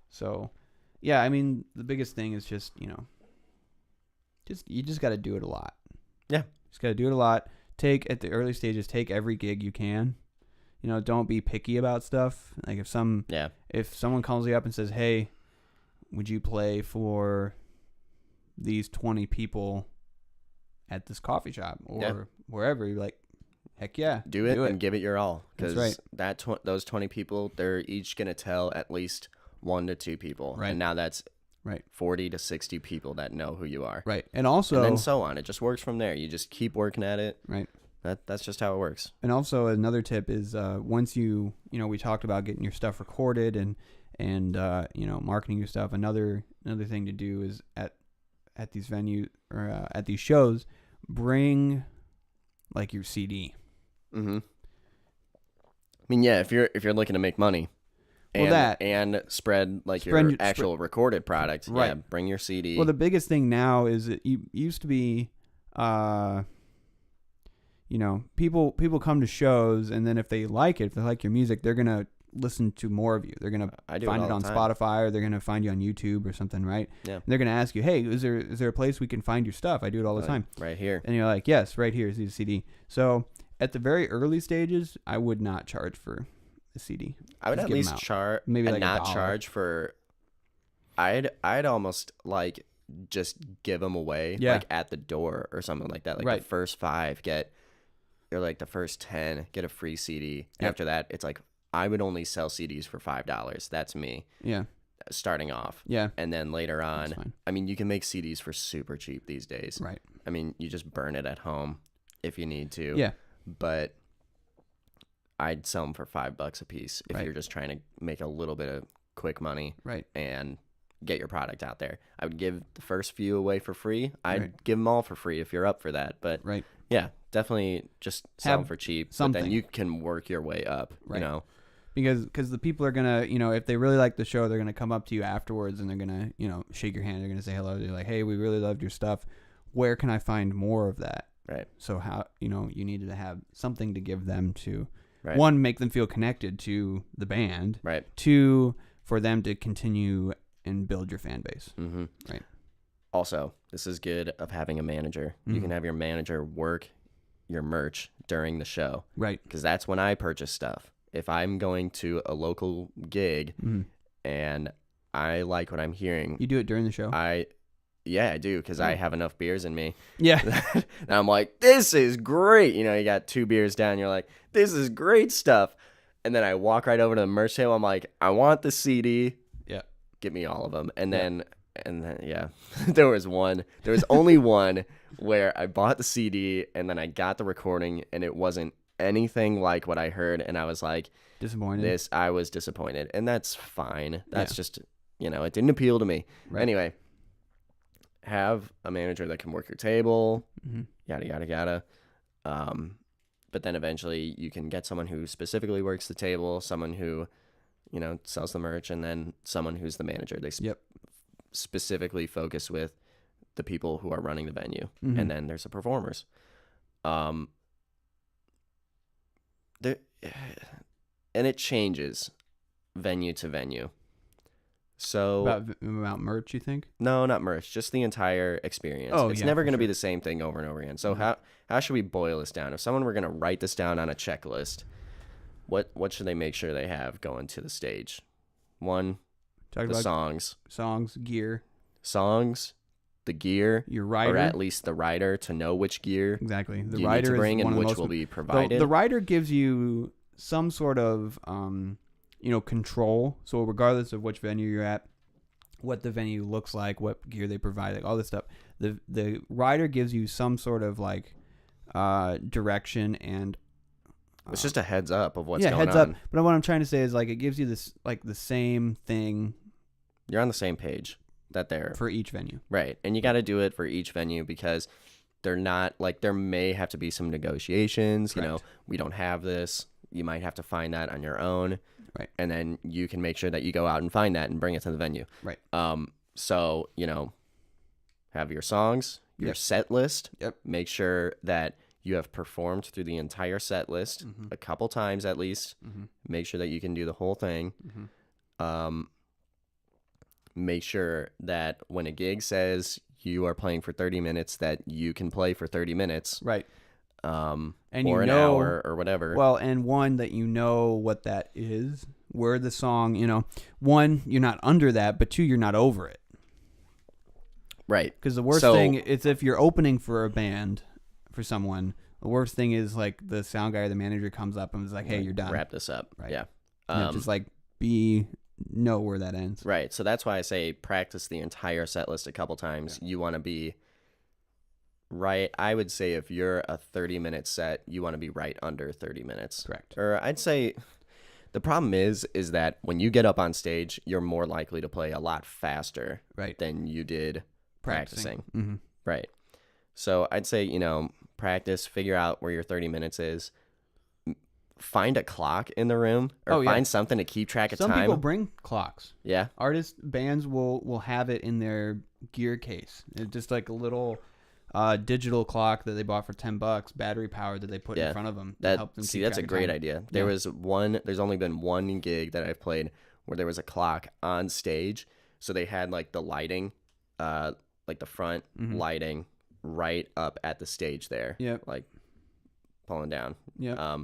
So, yeah, I mean, the biggest thing is just, you just got to do it a lot. Yeah. Just got to do it a lot. At the early stages, take every gig you can. Don't be picky about stuff. If someone calls you up and says, "Hey, would you play for these 20 people at this coffee shop or wherever?" You're like, heck yeah, do it and give it your all, because right. Those 20 people, they're each gonna tell at least 1 to 2 people, right. And now that's right 40 to 60 people that know who you are, right. And then so on. It just works from there. You just keep working at it, right. That's just how it works. And also another tip is once we talked about getting your stuff recorded and marketing your stuff. Another thing to do is at these venues or at these shows, bring your CD. I mean, yeah, if you're looking to make money, and spread like your actual recorded product. Right. Yeah, bring your CD. Well, the biggest thing now is it used to be, people come to shows, and then if they like your music, they're gonna listen to more of you. They're gonna find it on Spotify, or they're gonna find you on YouTube or something, right? Yeah. And they're gonna ask you, hey, is there a place we can find your stuff? I do it all the time. Right here. And you're like, yes, right here is the CD. So at the very early stages, I would not charge for a CD. I would at least charge, maybe like not charge for. I'd almost like just give them away, like at the door or something like that. Like the first 5 or like the first 10 get a free CD. Yep. After that, it's like I would only sell CDs for $5. That's me. Yeah. Starting off. Yeah. And then later on, I mean, you can make CDs for super cheap these days. Right. I mean, you just burn it at home if you need to. Yeah. But I'd sell them for $5 a piece if you're just trying to make a little bit of quick money. Right. And get your product out there. I would give the first few away for free. I'd give them all for free if you're up for that. But yeah, definitely just sell them for cheap. But then you can work your way up, you know. Because the people are going to, if they really like the show, they're going to come up to you afterwards and they're going to, shake your hand. They're going to say hello. They're like, hey, we really loved your stuff. Where can I find more of that? Right. So how, you needed to have something to give them to, one, make them feel connected to the band. Right. 2, for them to continue and build your fan base. Mm-hmm. Right. Also, this is good of having a manager. Mm-hmm. You can have your manager work your merch during the show. Right. Because that's when I purchase stuff. If I'm going to a local gig and I like what I'm hearing. You do it during the show? Yeah, I do, because I have enough beers in me. Yeah. And I'm like, this is great. You got 2 beers down. You're like, this is great stuff. And then I walk right over to the merch table. I'm like, I want the CD. Yeah. Get me all of them. And then, there was only one where I bought the CD and then I got the recording and it wasn't anything like what I heard. And I was like, disappointed. I was disappointed. And that's fine. That's just, it didn't appeal to me. Right. Anyway, have a manager that can work your table, yada, yada, yada. But then eventually you can get someone who specifically works the table, someone who, sells the merch, and then someone who's the manager. They specifically focus with the people who are running the venue. And then there's the performers. And it changes venue to venue. So about merch, you think? No, not merch, just the entire experience. It's never going to be the same thing over and over again. So how should we boil this down? If someone were going to write this down on a checklist, what should they make sure they have going to the stage? 1, the songs, gear, the gear, your rider, or at least the rider to know which gear exactly the you rider need to bring is and which will be provided. The rider gives you some sort of control. So regardless of which venue you're at, what the venue looks like, what gear they provide, like all this stuff, the rider gives you some sort of direction, and it's just a heads up of what's going on. Heads up. But what I'm trying to say is it gives you this the same thing. You're on the same page that they're for each venue, right? And you got to do it for each venue because they're not there may have to be some negotiations. Correct. We don't have this. You might have to find that on your own. Right. And then you can make sure that you go out and find that and bring it to the venue. Right. So, have your songs, your set list. Yep. Make sure that you have performed through the entire set list a couple times at least. Make sure that you can do the whole thing. Make sure that when a gig says you are playing for 30 minutes, that you can play for 30 minutes. Right. And or an hour or whatever. Well, and one that what that is, where the song, one, you're not under that, but 2, you're not over it. Right. Because the worst thing is if you're opening for a band, for someone, the worst thing is the sound guy or the manager comes up and is like, hey, you're done. Wrap this up. Right. Yeah. Just know where that ends. Right. So that's why I say practice the entire set list a couple times. Yeah. You want to be right. I would say if you're a 30-minute set, you want to be right under 30 minutes. Correct. Or I'd say the problem is that when you get up on stage, you're more likely to play a lot faster than you did practicing. Right. So I'd say, practice, figure out where your 30 minutes is, find a clock in the room or Oh, yeah. find something to keep track of Some time. people bring clocks. Yeah. Artists, bands will have it in their gear case. It's just like a little digital clock that they bought for $10, battery powered, that they put in front of them. See, that's a great idea. There's only been one gig that I've played where there was a clock on stage. So they had like the lighting, like the front lighting right up at the stage there. Yep. Like pulling down. Yeah.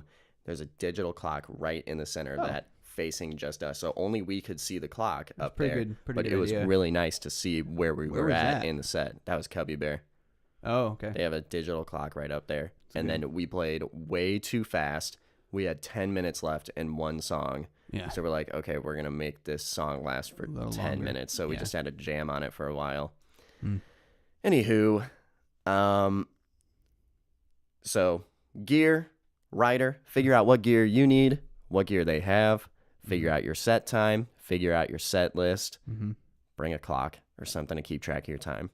There's a digital clock right in the center of that, facing just us. So only we could see the clock up there. Pretty but good it was idea. really nice to see where we were was at that? in the set. That was Cubby Bear. Oh, okay. They have a digital clock right up there. And good. then we played way too fast. We had 10 minutes left in one song. Yeah. So we're like, okay, we're going to make this song last for 10 longer. minutes. So we Yeah. just had to jam on it for a while. Mm. Anywho, so gear, rider, figure out what gear you need, what gear they have, figure out your set time, figure out your set list, bring a clock or something to keep track of your time.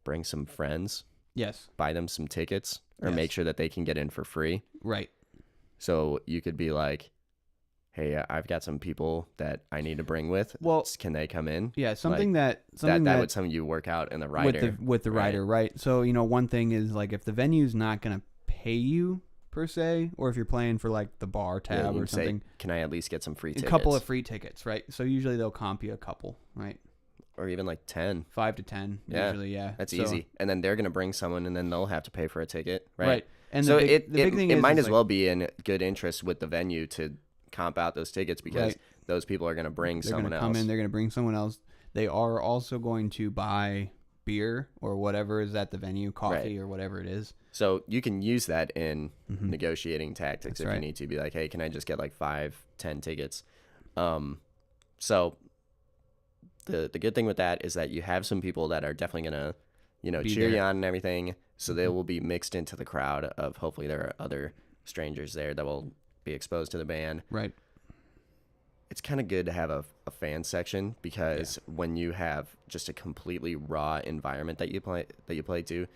Bring some friends, Yes. buy them some tickets, or Yes. make sure that they can get in for free. Right. So you could be like, hey, I've got some people that I need to bring with. Well, can they come in? yeah, something Like, that that would something you work out in the rider. with the right? rider, right? So, one thing is like if the venue's not going to pay you per se, or if you're playing for like the bar Yeah, tab you or say, something, can I at least get some free a tickets? couple of free tickets, right? So usually they'll comp you a couple, right? or even like 10. 5 to 10 Yeah, usually, yeah. That's So- easy. And then they're going to bring someone and then they'll have to pay for a ticket, right? Right. And so the big thing it is might is as like- well be in good interest with the venue to comp out those tickets because Right. those people are going to bring they're someone going to come else. in, they're going to bring someone else. They are also going to buy beer or whatever is at the venue, coffee or whatever it is. So you can use that in negotiating tactics That's if right. you need to. Be like, hey, can I just get like 5-10 tickets? So the good thing with that is that you have some people that are definitely gonna, Be cheer you there. on and everything. So they will be mixed into the crowd of hopefully there are other strangers there that will be exposed to the band. Right. It's kind of good to have a fan section because when you have just a completely raw environment that you play to,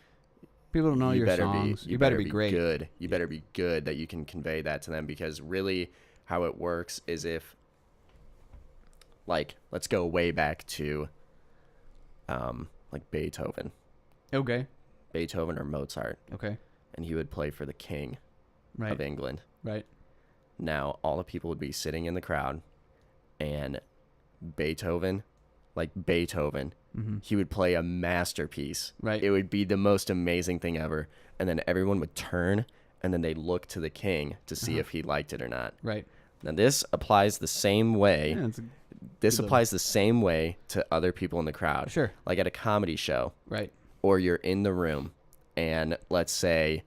People don't know you your better songs. be You better be great. good. You better be good that you can convey that to them because really how it works is if like let's go way back to like Beethoven or Mozart, Okay. and he would play for the king Right. of England. Right. Now all the people would be sitting in the crowd and Beethoven, he would play a masterpiece. Right. It would be the most amazing thing ever. And then everyone would turn and then they'd look to the king to see if he liked it or not. Right. Now this applies the same way. Yeah, Applies the same way to other people in the crowd. Sure. Like at a comedy show right. or you're in the room and let's say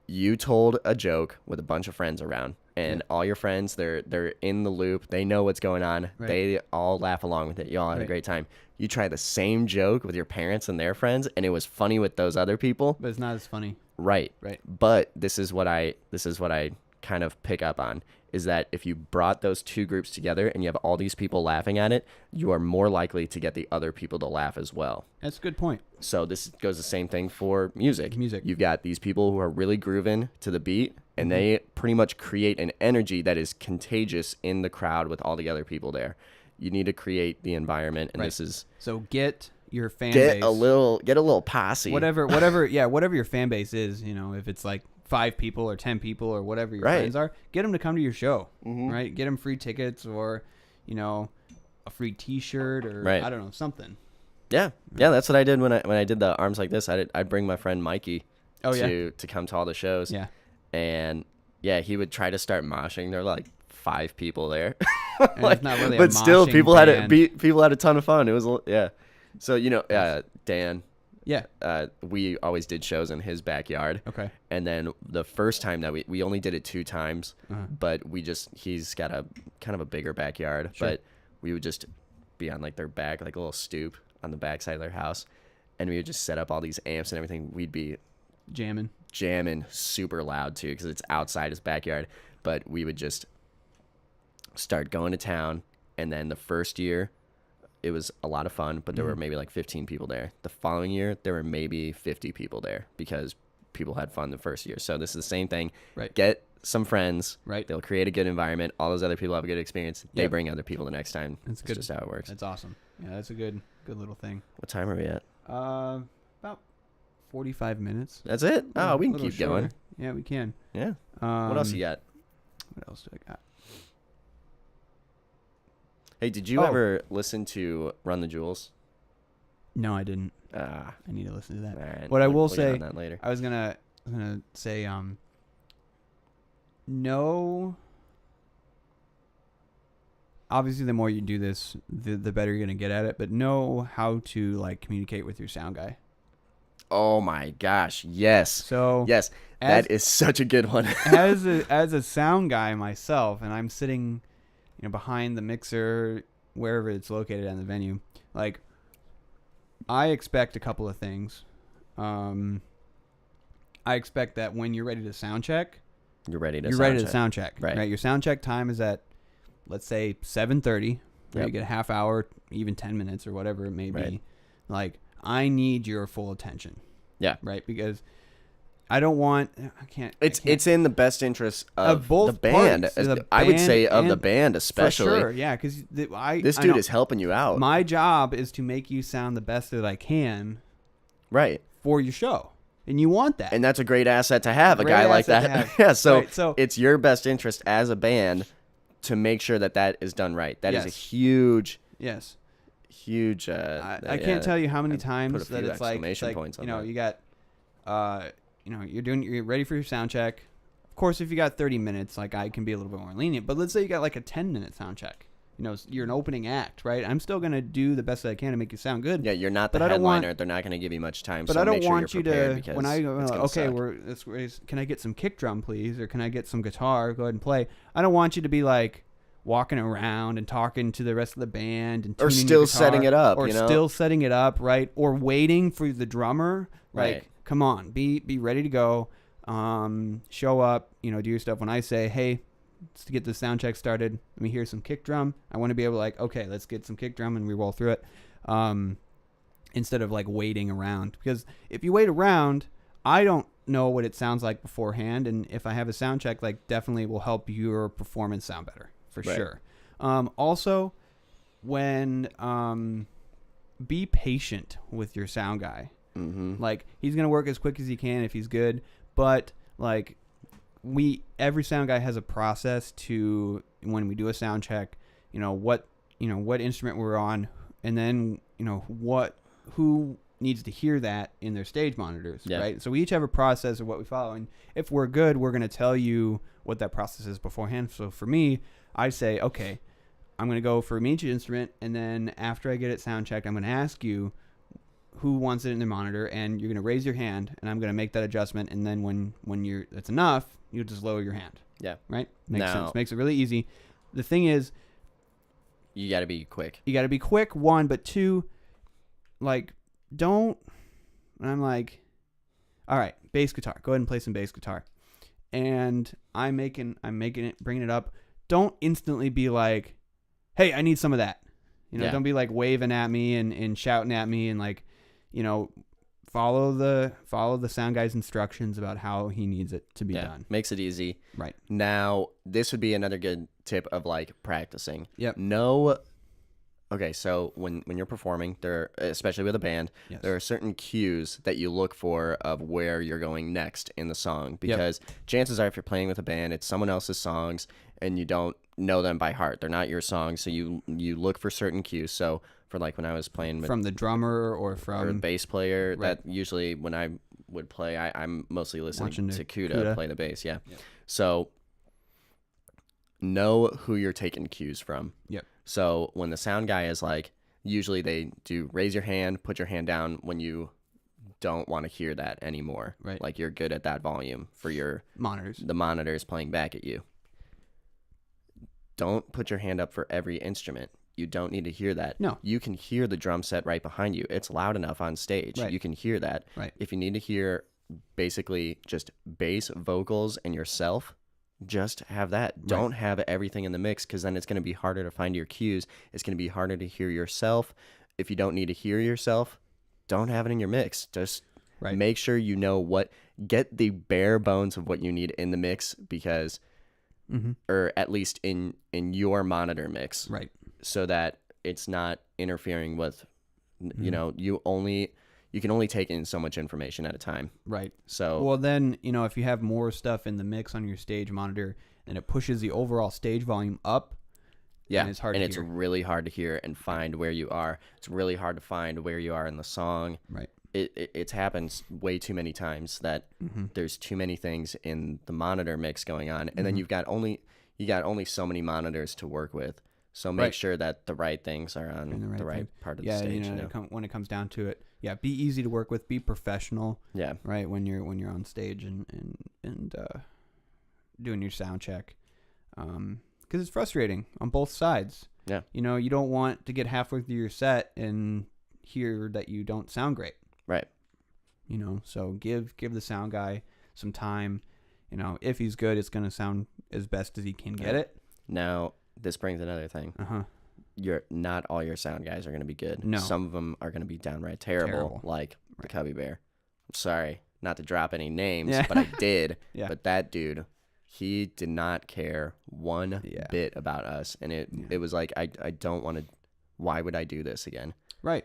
you told a joke with a bunch of friends around and all your friends they're in the loop, they know what's going on, Right. they all laugh along with it, you all had a Right. great time. You try the same joke with your parents and their friends and it was funny with those other people, But it's not as funny. right? Right. But this is what I kind of pick up on is that if you brought those two groups together and you have all these people laughing at it, you are more likely to get the other people to laugh as well. That's a good point. So this goes the same thing for music. Music. You've got these people who are really grooving to the beat, and they pretty much create an energy that is contagious in the crowd with all the other people there. You need to create the environment, and Right. this is So get your fan base. get a little posse. whatever your fan base is, if it's like 5 people or 10 people or whatever your Right. friends are, get them to come to your show, right? Get them free tickets or, a free T-shirt or Right. I don't know, something. Yeah, that's what I did when I did the arms like this. I'd bring my friend Mikey Oh, to come to all the shows. Yeah. And yeah, he would try to start moshing. There were like 5 people there. And it's not really a but still, moshing people band. people had a ton of fun. It was yeah. So Dan, Yeah. we always did shows in his backyard. Okay. And then the first time that we only did it 2 times, Uh-huh. but he's got a kind of a bigger backyard, Sure. but we would just be on like their back, like a little stoop on the backside of their house, and we would just set up all these amps and everything. We'd be jamming super loud too because it's outside his backyard, but we would just start going to town. And then the first year it was a lot of fun, but there were maybe like 15 people there. The following year there were maybe 50 people there because people had fun the first year. So this is the same thing. Right. Get some friends. Right. They'll create a good environment. All those other people have a good experience. They Yep. bring other people the next time. That's It's good. just how it works. That's awesome. Yeah, that's a good little thing. What time are we at? About 45 minutes. That's it? Oh, we can Little keep going. shorter. Yeah, we can. Yeah. What else you got? What else do I got? Hey, did you Oh. ever listen to Run the Jewels? No, I didn't. Ah, I need to listen to that. all right. What I will we'll get on say- that later. I was gonna say no. Obviously, the more you do this, the better you're gonna get at it. But know how to like communicate with your sound guy. Oh my gosh, yes. So Yes, as, that is such a good one. as a sound guy myself, and I'm sitting, behind the mixer wherever it's located in the venue. Like, I expect a couple of things. I expect that when you're ready to sound check, You're ready to you're ready to sound check. Right. Your sound check time is at, let's say, 7:30. Right? Yep. You get a half hour, even 10 minutes or whatever it may be. Right. Like, I need your full attention. Yeah. Right. Because I don't want. I can't. It's in the best interest of both the band. parties, as- the I would band say of the and- band especially. For sure. Yeah. Because This I dude know- is helping you out. My job is to make you sound the best that I can Right. for your show, and you want that. And that's a great asset to have, a Great guy like asset to that. have. Yeah, so, Right, so- it's your best interest as a band to make sure that is done right. That is a Yes. huge, Yes. huge. I can't tell you how many I'd put a times that few it's like, exclamation points on that. you got, you're ready for your sound check. Of course, if you got 30 minutes, like I can be a little bit more lenient. But let's say you got like a 10-minute sound check. You're an opening act, right? I'm still gonna do the best that I can to make you sound good. Yeah, you're not the But I don't headliner. want- They're not going to give you much time. But so I don't make sure want you're you prepared to, because when I go, it's gonna okay, suck. can I get some kick drum, please? Or can I get some guitar? Go ahead and play. I don't want you to be like walking around and talking to the rest of the band and Or tuning your still guitar, setting it up, or you know? still setting it up, right? Or waiting for the drummer. Like, Right. come on, be ready to go. Show up, do your stuff. When I say, hey, let's get the sound check started, let me hear some kick drum. I want to be able to like, okay, let's get some kick drum, and we roll through it. Instead of like waiting around, because if you wait around, I don't know what it sounds like beforehand, and if I have a sound check, like definitely will help your performance sound better for Right. sure. Also, when be patient with your sound guy. Mhm. Like, he's gonna work as quick as he can if he's good, but like every sound guy has a process to when we do a sound check, what instrument we're on, and then who needs to hear that in their stage monitors, Yeah. right? So we each have a process of what we follow, and if we're good, we're gonna tell you what that process is beforehand. So for me, I say, okay, I'm gonna go for each instrument, and then after I get it sound checked, I'm gonna ask you who wants it in their monitor, and you're going to raise your hand, and I'm going to make that adjustment, and then when that's enough, you just lower your hand. Yeah. Right? Makes Now- sense. Makes it really easy. The thing is, You got to be quick. you got to be quick, one, but two, like, don't, and I'm like, all right, bass guitar. Go ahead and play some bass guitar. And I'm making it, bringing it up. Don't instantly be like, hey, I need some of that. Yeah. Don't be like waving at me and shouting at me and like, follow the sound guy's instructions about how he needs it to be done. Makes it easy. Right. Now, this would be another good tip of like practicing. Yep. Okay, so when you're performing, especially with a band, Yes. there are certain cues that you look for of where you're going next in the song, because chances are if you're playing with a band, it's someone else's songs and you don't know them by heart. They're not your songs, so you look for certain cues. So for like when I was playing with From the drummer or or the from bass player, right. that usually when I would play, I'm mostly listening Watching to Kuda. Kuda play the bass. Yeah. So know who you're taking cues from. Yep. So when the sound guy is like, usually they do raise your hand, put your hand down when you don't want to hear that anymore. Right. Like you're good at that volume for monitors. the monitors playing back at you. Don't put your hand up for every instrument. You don't need to hear that. No. You can hear the drum set right behind you. It's loud enough on stage. Right. You can hear that. Right. If you need to hear basically just bass, vocals, and yourself, just have that. Right. Don't have everything in the mix, because then it's going to be harder to find your cues. It's going to be harder to hear yourself. If you don't need to hear yourself, don't have it in your mix. Just Right. Make sure you know get the bare bones of what you need in the mix, because, or at least in your monitor mix, Right. so that it's not interfering with, you know, you can only take in so much information at a time. Right. So, well, then, if you have more stuff in the mix on your stage monitor, then it pushes the overall stage volume up. yeah, and it's hard to it's hear. really hard to hear and find where you are. It's really hard to find where you are in the song. Right. It's happened way too many times that there's too many things in the monitor mix going on, and then you got only so many monitors to work with. So make sure that the right things are on the right part of the stage. When it comes down to it, be easy to work with, be professional. Yeah. Right. When you're on stage and doing your sound check, because it's frustrating on both sides. Yeah. You don't want to get halfway through your set and hear that you don't sound great. Right. So give the sound guy some time. If he's good, it's gonna sound as best as he can get it. Now, this brings another thing. Not all your sound guys are gonna be good. No. Some of them are gonna be downright terrible. Like the Cubby Bear. I'm sorry, not to drop any names, but I did. Yeah. But that dude, he did not care one bit about us, and it was like, I don't want to. Why would I do this again? Right.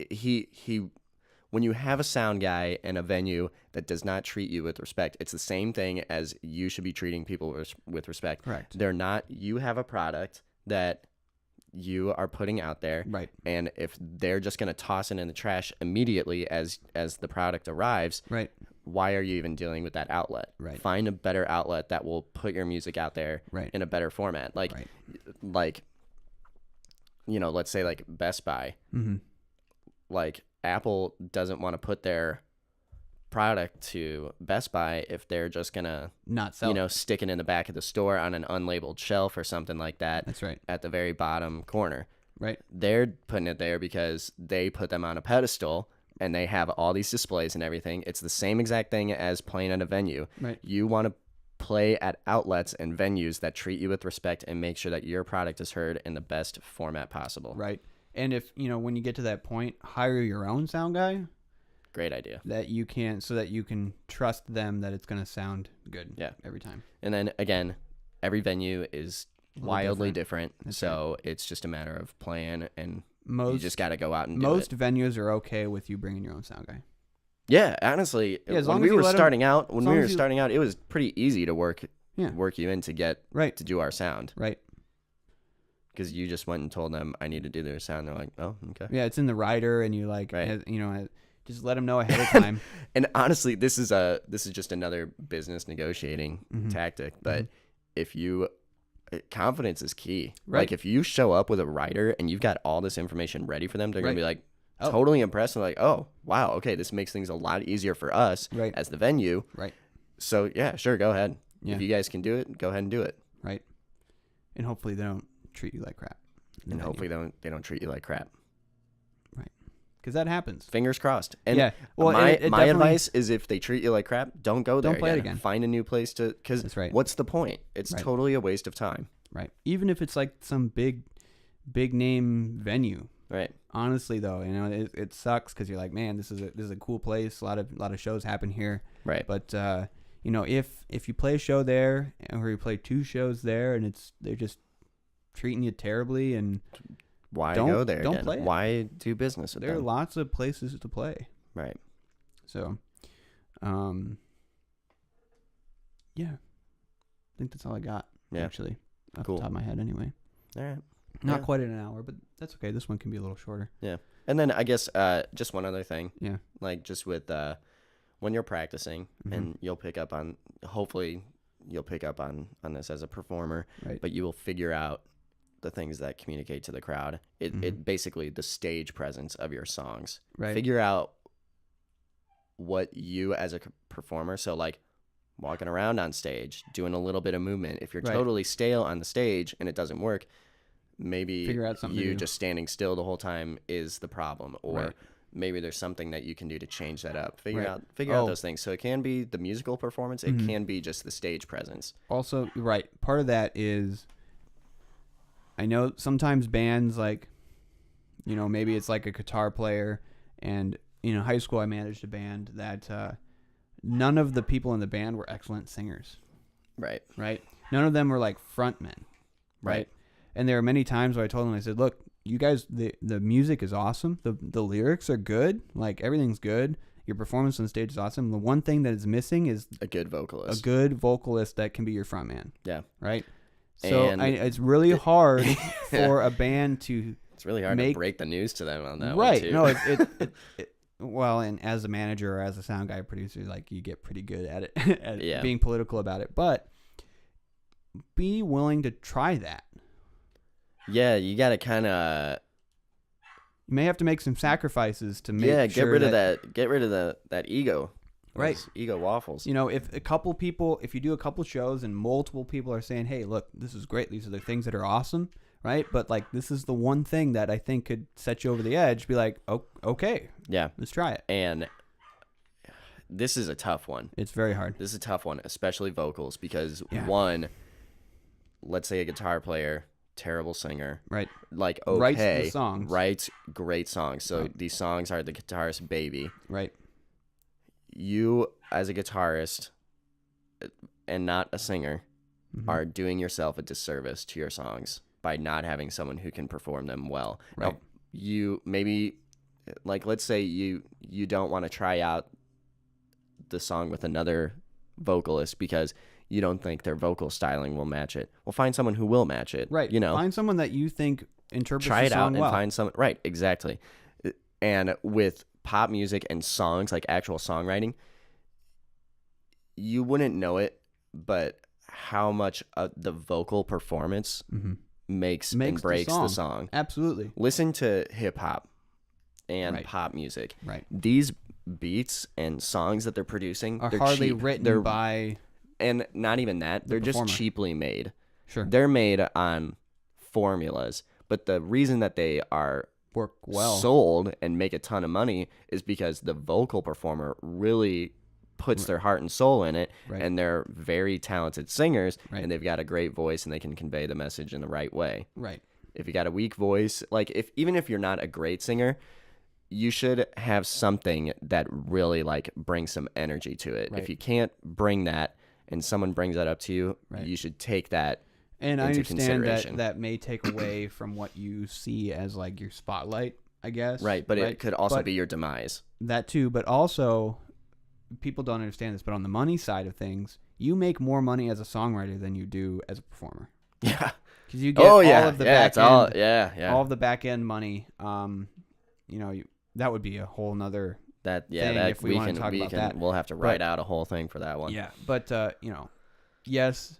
He when you have a sound guy in a venue that does not treat you with respect, it's the same thing as you should be treating people with respect. Correct. They're not. You have a product that you are putting out there, right? And if they're just going to toss it in the trash immediately as the product arrives, right? Why are you even dealing with that outlet? Right. Find a better outlet that will put your music out there in a better format. Like, let's say like Best Buy. Like, Apple doesn't want to put their product to Best Buy if they're just gonna not sell stick it in the back of the store on an unlabeled shelf or something like that. That's right. At the very bottom corner. Right. They're putting it there because they put them on a pedestal and they have all these displays and everything. It's the same exact thing as playing at a venue. Right. You want to play at outlets and venues that treat you with respect and make sure that your product is heard in the best format possible. Right. And if, when you get to that point, hire your own sound guy. Great idea. So that you can trust them that it's going to sound good every time. And then, again, every venue is wildly different. So it's just a matter of playing, and you just got to go out and do it. Most venues are okay with you bringing your own sound guy. Yeah, honestly, when we were starting out, it was pretty easy to work you in to get to do our sound. Right. Because you just went and told them, I need to do their sound. They're like, oh, okay. Yeah, it's in the rider, and you just let them know ahead of time. And honestly, this is just another business negotiating tactic. But confidence is key. Right. Like, if you show up with a rider and you've got all this information ready for them, they're going to be like totally impressed and like, oh, wow, okay, this makes things a lot easier for us as the venue. Right. So, yeah, sure, go ahead. Yeah. If you guys can do it, go ahead and do it. Right. And hopefully they don't treat you like crap. And hopefully they don't treat you like crap. Right. Because that happens. Fingers crossed. And well, my advice is, if they treat you like crap, don't go there. Don't play it again. Find a new place to, because what's the point? It's totally a waste of time. Right. Even if it's like some big name venue. Right. Honestly, though, it sucks because you're like, man, this is a cool place. A lot of shows happen here. Right. But if you play a show there, or you play two shows there, and they're just treating you terribly, and why go there? Don't again? play it. Why do business with them? There are lots of places to play. Right. So, yeah, I think that's all I got. Yeah. Actually, off the top of my head, anyway. All right. Not quite an hour, but that's okay. This one can be a little shorter. Yeah. And then I guess just one other thing. Yeah. Like, just with when you're practicing, and hopefully you'll pick up on this as a performer, right? But you will figure out the things that communicate to the crowd. It basically the stage presence of your songs. Right. Figure out what you as a performer, so like walking around on stage, doing a little bit of movement. If you're totally stale on the stage and it doesn't work, maybe figure out something you just standing still the whole time is the problem, or maybe there's something that you can do to change that up. Figure out those things. So it can be the musical performance, it can be just the stage presence. Also, part of that is, I know sometimes bands, like, maybe it's like a guitar player, and high school, I managed a band that none of the people in the band were excellent singers. Right. Right. None of them were like frontmen. Right. And there are many times where I told them, I said, look, you guys, the music is awesome. The lyrics are good. Like, everything's good. Your performance on stage is awesome. The one thing that is missing is a good vocalist. A good vocalist that can be your frontman. Yeah. Right. So And it's really hard for a band to. It's really hard to break the news to them on that one, right. too. No, well, and as a manager or as a sound guy producer, like, you get pretty good at it, at being political about it. But be willing to try that. Yeah, you got to kind of. You may have to make some sacrifices to make. Yeah, sure get rid of that. Get rid of that ego. Right. Those ego waffles. If you do a couple shows and multiple people are saying, "Hey, look, this is great. These are the things that are awesome." Right. But like, this is the one thing that I think could set you over the edge. Be like, oh, okay. Yeah. Let's try it. And this is a tough one. It's very hard. This is a tough one, especially vocals, because one, let's say a guitar player, terrible singer. Right. Like, okay. Writes the songs. Writes great songs. So these songs are the guitarist's baby. Right. You, as a guitarist and not a singer, are doing yourself a disservice to your songs by not having someone who can perform them well. Right. Now, you maybe, like, let's say you don't want to try out the song with another vocalist because you don't think their vocal styling will match it. Well, find someone who will match it. Right. Find someone that you think interprets try the it song out and well. find some. Right. Exactly. And with pop music and songs, like actual songwriting, you wouldn't know it, but how much the vocal performance makes and breaks the song. Absolutely. Listen to hip hop and pop music. Right. These beats and songs that they're producing are they're hardly cheap. written by. And not even that. They're performer. just cheaply made. Sure. They're made on formulas. But the reason that they are work well sold and make a ton of money is because the vocal performer really puts their heart and soul in it, and they're very talented singers, and they've got a great voice, and they can convey the message in the right way. Right. If you got a weak voice, like even if you're not a great singer, you should have something that really like brings some energy to it. Right. If you can't bring that, and someone brings that up to you, you should take that. And I into understand consideration. that may take away from what you see as like your spotlight, I guess. Right, but it could also be your demise. That too, but also people don't understand this, but on the money side of things, you make more money as a songwriter than you do as a performer. Yeah. Because you get all of the back end, all of the back end money. That would be a whole nother thing if we want to talk about that. We'll have to write out a whole thing for that one. Yeah, but yes,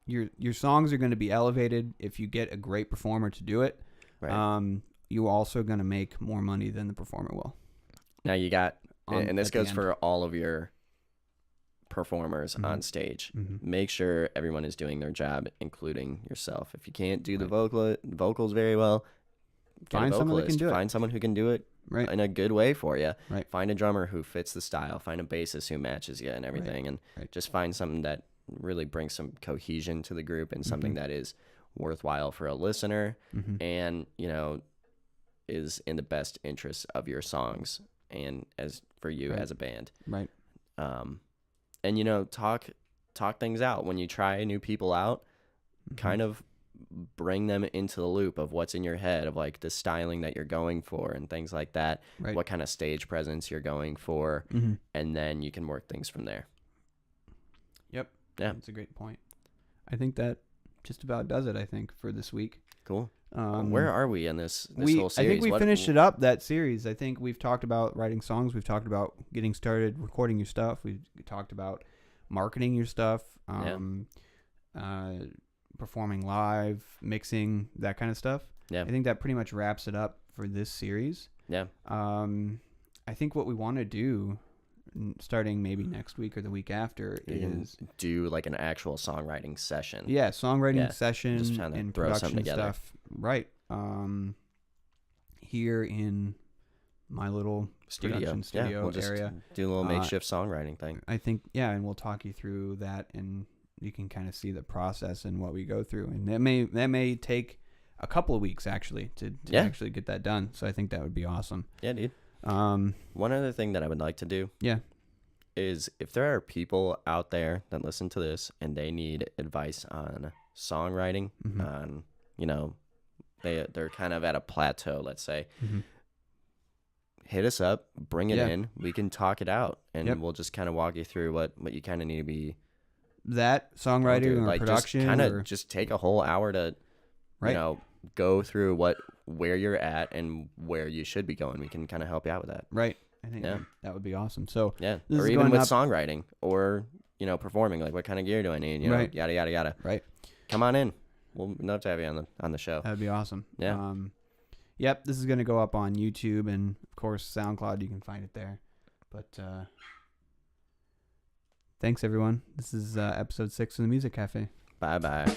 your songs are going to be elevated if you get a great performer to do it. Right. You're also going to make more money than the performer will. Now you got, and this goes for all of your performers on stage. Make sure everyone is doing their job, including yourself. If you can't do the vocals very well, find someone who can do it. Find someone who can do it in a good way for you. Right. Find a drummer who fits the style. Find a bassist who matches you and everything, and just find something that really brings some cohesion to the group and something that is worthwhile for a listener, and is in the best interest of your songs and as for you as a band. Right. And talk things out when you try new people out. Kind of bring them into the loop of what's in your head, of like the styling that you're going for and things like that. Right. What kind of stage presence you're going for, and then you can work things from there. Yep. Yeah, that's a great point. I think that just about does it. I think for this week. Cool. Where are we in this whole series? I think we finished it up, that series. I think we've talked about writing songs. We've talked about getting started recording your stuff. We've talked about marketing your stuff, performing live, mixing, that kind of stuff. Yeah. I think that pretty much wraps it up for this series. Yeah. I think what we want to do, starting maybe next week or the week after, is do like an actual songwriting session. Yeah, songwriting session just trying to and throw production something together. stuff. Right. Here in my little production studio we'll just area. Do a little makeshift songwriting thing. I think, and we'll talk you through that, and you can kind of see the process and what we go through. And that may take a couple of weeks actually to actually get that done. So I think that would be awesome. Yeah, dude. One other thing that I would like to do. Yeah. Is if there are people out there that listen to this and they need advice on songwriting, on, you know, they're kind of at a plateau, let's say, hit us up, bring it in, we can talk it out, and we'll just kind of walk you through what you kind of need to be. That songwriting or like production, just kind of just take a whole hour to, you know, go through where you're at and where you should be going. We can kind of help you out with that. Right. I think that would be awesome. So yeah, or even with songwriting or, you know, performing, like what kind of gear do I need? You know, yada yada yada. Right. Come on in. We'll love to have you on the show. That'd be awesome. Yeah. Yep. This is gonna go up on YouTube and of course SoundCloud. You can find it there. But thanks everyone. This is episode 6 of the Music Cafe. Bye bye.